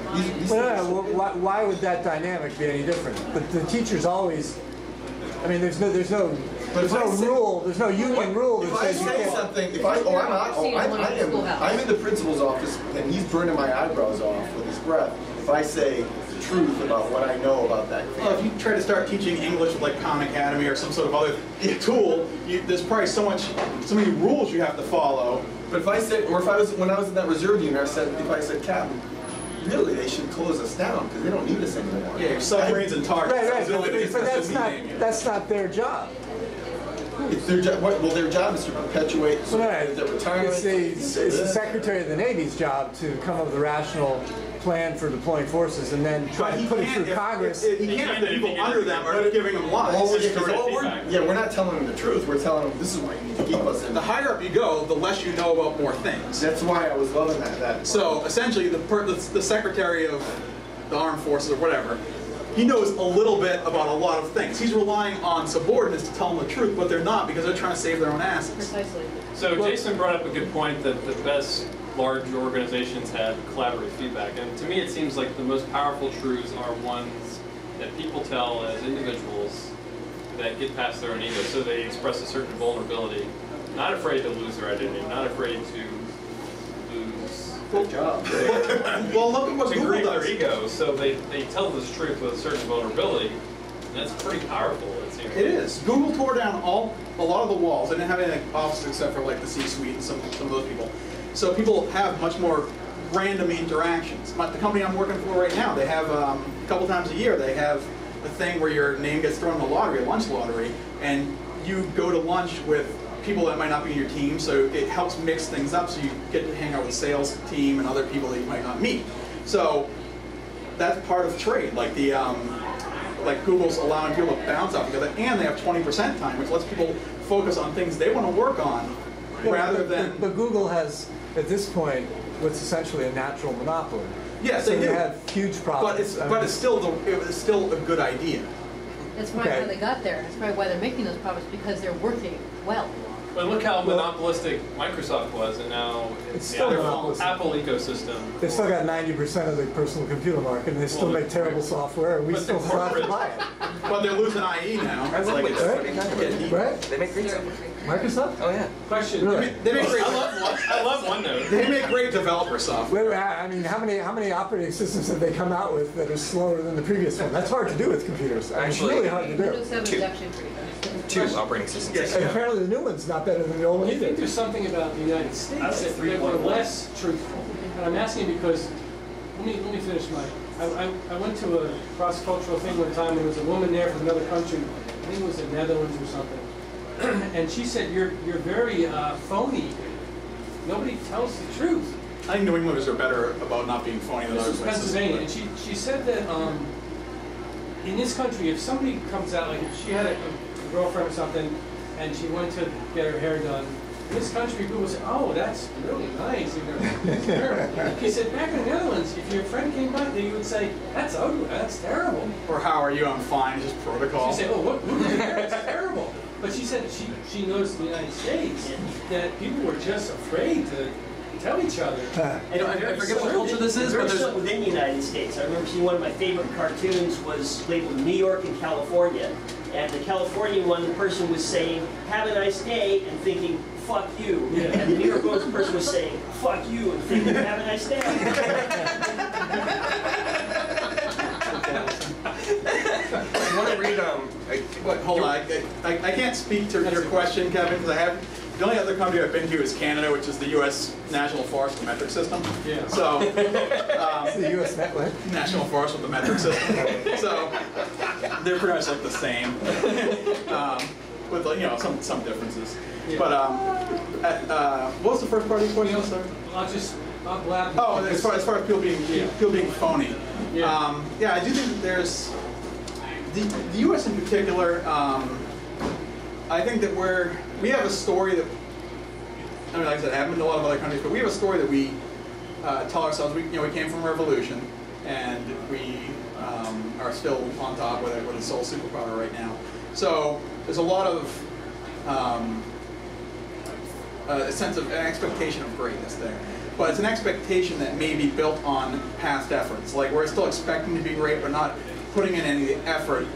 Why would that dynamic be any different? But the teachers always, there's no rule, there's no union rule that says you can't. I'm in the principal's office and he's burning my eyebrows off with his breath. If I say the truth about what I know about that. Well, if you try to start teaching English with like Khan Academy or some sort of other tool, there's probably so many rules you have to follow. But if I said, when I was in that reserve unit, if I said, Captain, really, they should close us down because they don't need us anymore. Yeah, submarines and targets. Right, but that's not their job. It's their job. Well, their job is to perpetuate their retirement. It's the Secretary of the Navy's job to come up with a rational plan for deploying forces and then try to put it through Congress. He can't have the people under them are giving them lies. We're not telling them the truth. We're telling them this is why you need to keep us in. The higher up you go, the less you know about more things. That's why I was loving that. So essentially, the Secretary of the Armed Forces or whatever, he knows a little bit about a lot of things. He's relying on subordinates to tell him the truth, but they're not because they're trying to save their own asses. Precisely. So Jason brought up a good point that the best large organizations have collaborative feedback. And to me, it seems like the most powerful truths are ones that people tell as individuals that get past their own ego. So they express a certain vulnerability, not afraid to lose their identity, not afraid to lose their job. Well, look at what to Google grieve does. their ego. So they tell this truth with a certain vulnerability. And that's pretty powerful, it seems. It is. Google tore down a lot of the walls. They didn't have any offices except for like the C-suite and some of those people. So people have much more random interactions. The company I'm working for right now, they have a couple times a year, they have a thing where your name gets thrown in the lottery, a lunch lottery, and you go to lunch with people that might not be in your team, so it helps mix things up so you get to hang out with the sales team and other people that you might not meet. So that's part of trade, like Google's allowing people to bounce off together, and they have 20% time, which lets people focus on things they want to work on rather than. But Google has, at this point, what's essentially a natural monopoly. Yes, so they do. have huge profits. But it's still a good idea. That's probably how they got there. That's probably why they're making those profits, because they're working well. But look how monopolistic Microsoft was, and now it's the still monopolistic. Apple ecosystem. They still got 90% of the personal computer market, and they still make terrible software, and we still have to buy it. But they're losing IE now. It's like right? They make great software. Microsoft? Oh yeah. Question. Really? They make great. I love OneNote. They make great developer software. I mean, how many operating systems have they come out with that are slower than the previous one? That's hard to do with computers. I mean, it's really hard to do. Windows 7 is actually pretty good. 2 operating systems. And apparently the new one's not better than the old one I think either. there's something about the United States that they were less truthful. And I'm asking because, let me finish my, I went to a cross-cultural thing one time, and there was a woman there from another country, I think it was the Netherlands or something, and she said, you're very phony. Nobody tells the truth. I think New Englanders are better about not being phony than This other was places. Pennsylvania, and she said that in this country, if somebody comes out, like if she had a girlfriend or something, and she went to get her hair done, in this country, people say, oh, that's really nice. She said, back in the Netherlands, if your friend came by there, you would say, that's ugly, that's terrible. Or how are you? I'm fine, just protocol. She'd say, oh, what is your hair? It's terrible. But she said she noticed in the United States that people were just afraid to tell each other. I forget what culture this is, but There's there's something within the United States. I remember seeing one of my favorite cartoons was labeled New York and California. And the Californian one, the person was saying, have a nice day, and thinking, fuck you. Yeah. And the New York person was saying, fuck you, and thinking, have a nice day. I want to read Hold on, I can't speak to your question, Kevin, because the only other country I've been to is Canada, which is the U.S. National Forest with the metric system. Yeah. So, It's the U.S. network. National Forest with the metric system. So, they're pretty much like the same, with some differences. Yeah. But what was the first part of your question? Sorry. I'll blab. Oh, as far as people being phony. Yeah. I do think that there's the U.S. in particular. I think that we have a story that, I mean, like I said, I haven't been to a lot of other countries, but we have a story that we tell ourselves. We came from a revolution, and we are still on top with it with a sole superpower right now. So there's a lot of a sense of an expectation of greatness there. But it's an expectation that may be built on past efforts. Like we're still expecting to be great, but not putting in any effort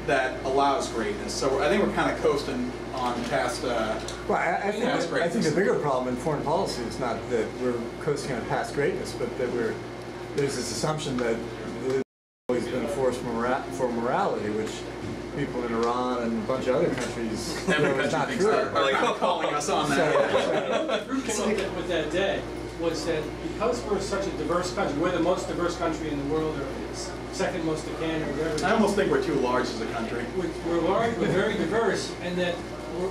that allows greatness. So I think we're kind of coasting on past. Well, I think the bigger problem in foreign policy is not that we're coasting on past greatness, but that there's this assumption that there's always been a force for morality, which people in Iran and a bunch of other countries is not true. Are calling us on that. The group came up with that day was that because we're such a diverse country, we're the most diverse country in the world, or second most to Canada, or whatever. I almost think we're too large as a country. We're large, we're very diverse, and that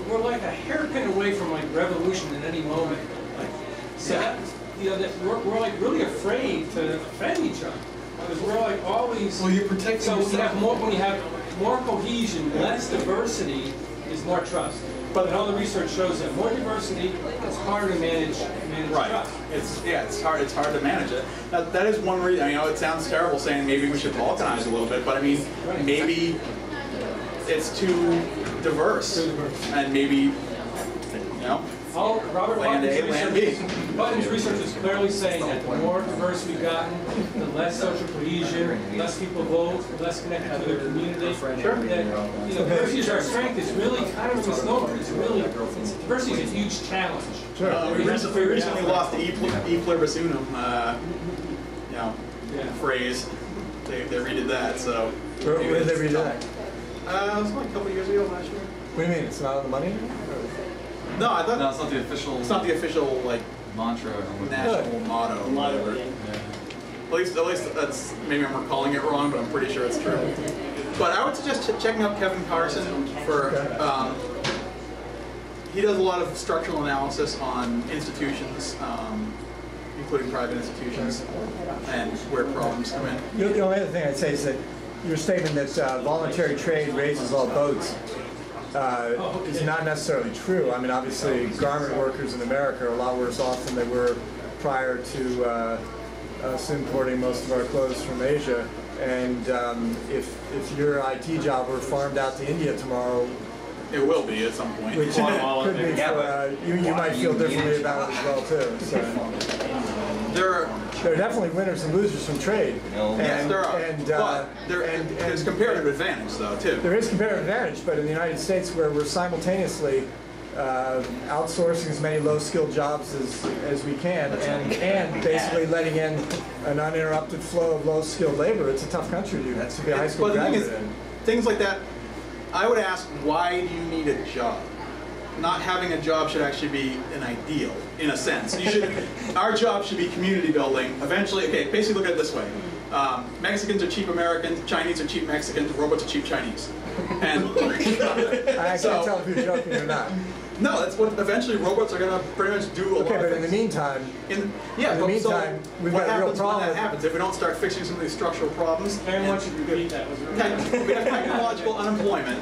we're like a hairpin away from like revolution at any moment. Like, so that, that we're like really afraid to offend each other because we're like always. Well, you're protecting So yourself. when you have more cohesion, less diversity, is more trust. But all the research shows that more diversity is harder to manage Right. trust. It's hard to manage it. That is one reason. It sounds terrible saying maybe we should balkanize a little bit, but I mean maybe it's too diverse, and maybe Robert land A, land B. Button's research is clearly saying that the more diverse we've gotten, the less social cohesion, less people vote, less connected to their community. Sure. That, diversity is our strength. It's really kind of a misnomer. Diversity is a huge challenge. We recently lost the e pluribus unum, phrase. They redid that. So Where did they redo that? It was like a couple of years ago, last year. What do you mean? It's not on the money anymore? No, I thought no, it's not the official. it's not the official mantra or whatever. national motto. or whatever. At least that's maybe I'm recalling it wrong, but I'm pretty sure it's true. But I would suggest checking out Kevin Carson for. He does a lot of structural analysis on institutions, including private institutions, and where problems come in. The only other thing I'd say is that your statement that voluntary trade raises all boats, is not necessarily true. I mean, obviously, garment workers in America are a lot worse off than they were prior to us importing most of our clothes from Asia. And if your IT job were farmed out to India tomorrow, it will be at some point. which could be for, you might feel differently about it as well too. So. There are definitely winners and losers from trade. Yes, there are. But there's comparative advantage though too. There is comparative advantage, but in the United States, where we're simultaneously outsourcing as many low-skilled jobs as we can, and basically letting in an uninterrupted flow of low-skilled labor, it's a tough country to be a high school graduate in. Things like that, I would ask, why do you need a job? Not having a job should actually be an ideal, in a sense. You should, our job should be community building. Eventually, okay, basically look at it this way. Mexicans are cheap Americans, Chinese are cheap Mexicans, robots are cheap Chinese. And I can't tell if you're joking or not. No, that's what eventually robots are going to pretty much do a lot of things. Okay, but in the meantime, we've got a real problem. When that happens, if we don't start fixing some of these structural problems, Very much repeat that was we have technological unemployment,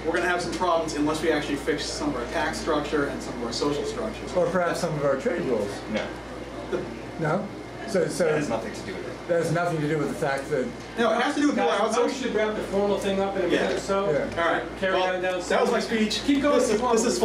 we're going to have some problems unless we actually fix some of our tax structure and some of our social structures. Or perhaps some of our trade rules. No. No? So That has nothing to do with it. That has nothing to do with the fact that... No, it has to do with Guys, outsourcing. we should wrap the formal thing up in a minute or so. Yeah. All right. Carry on down. That was my speech. Keep going. This is philosophy.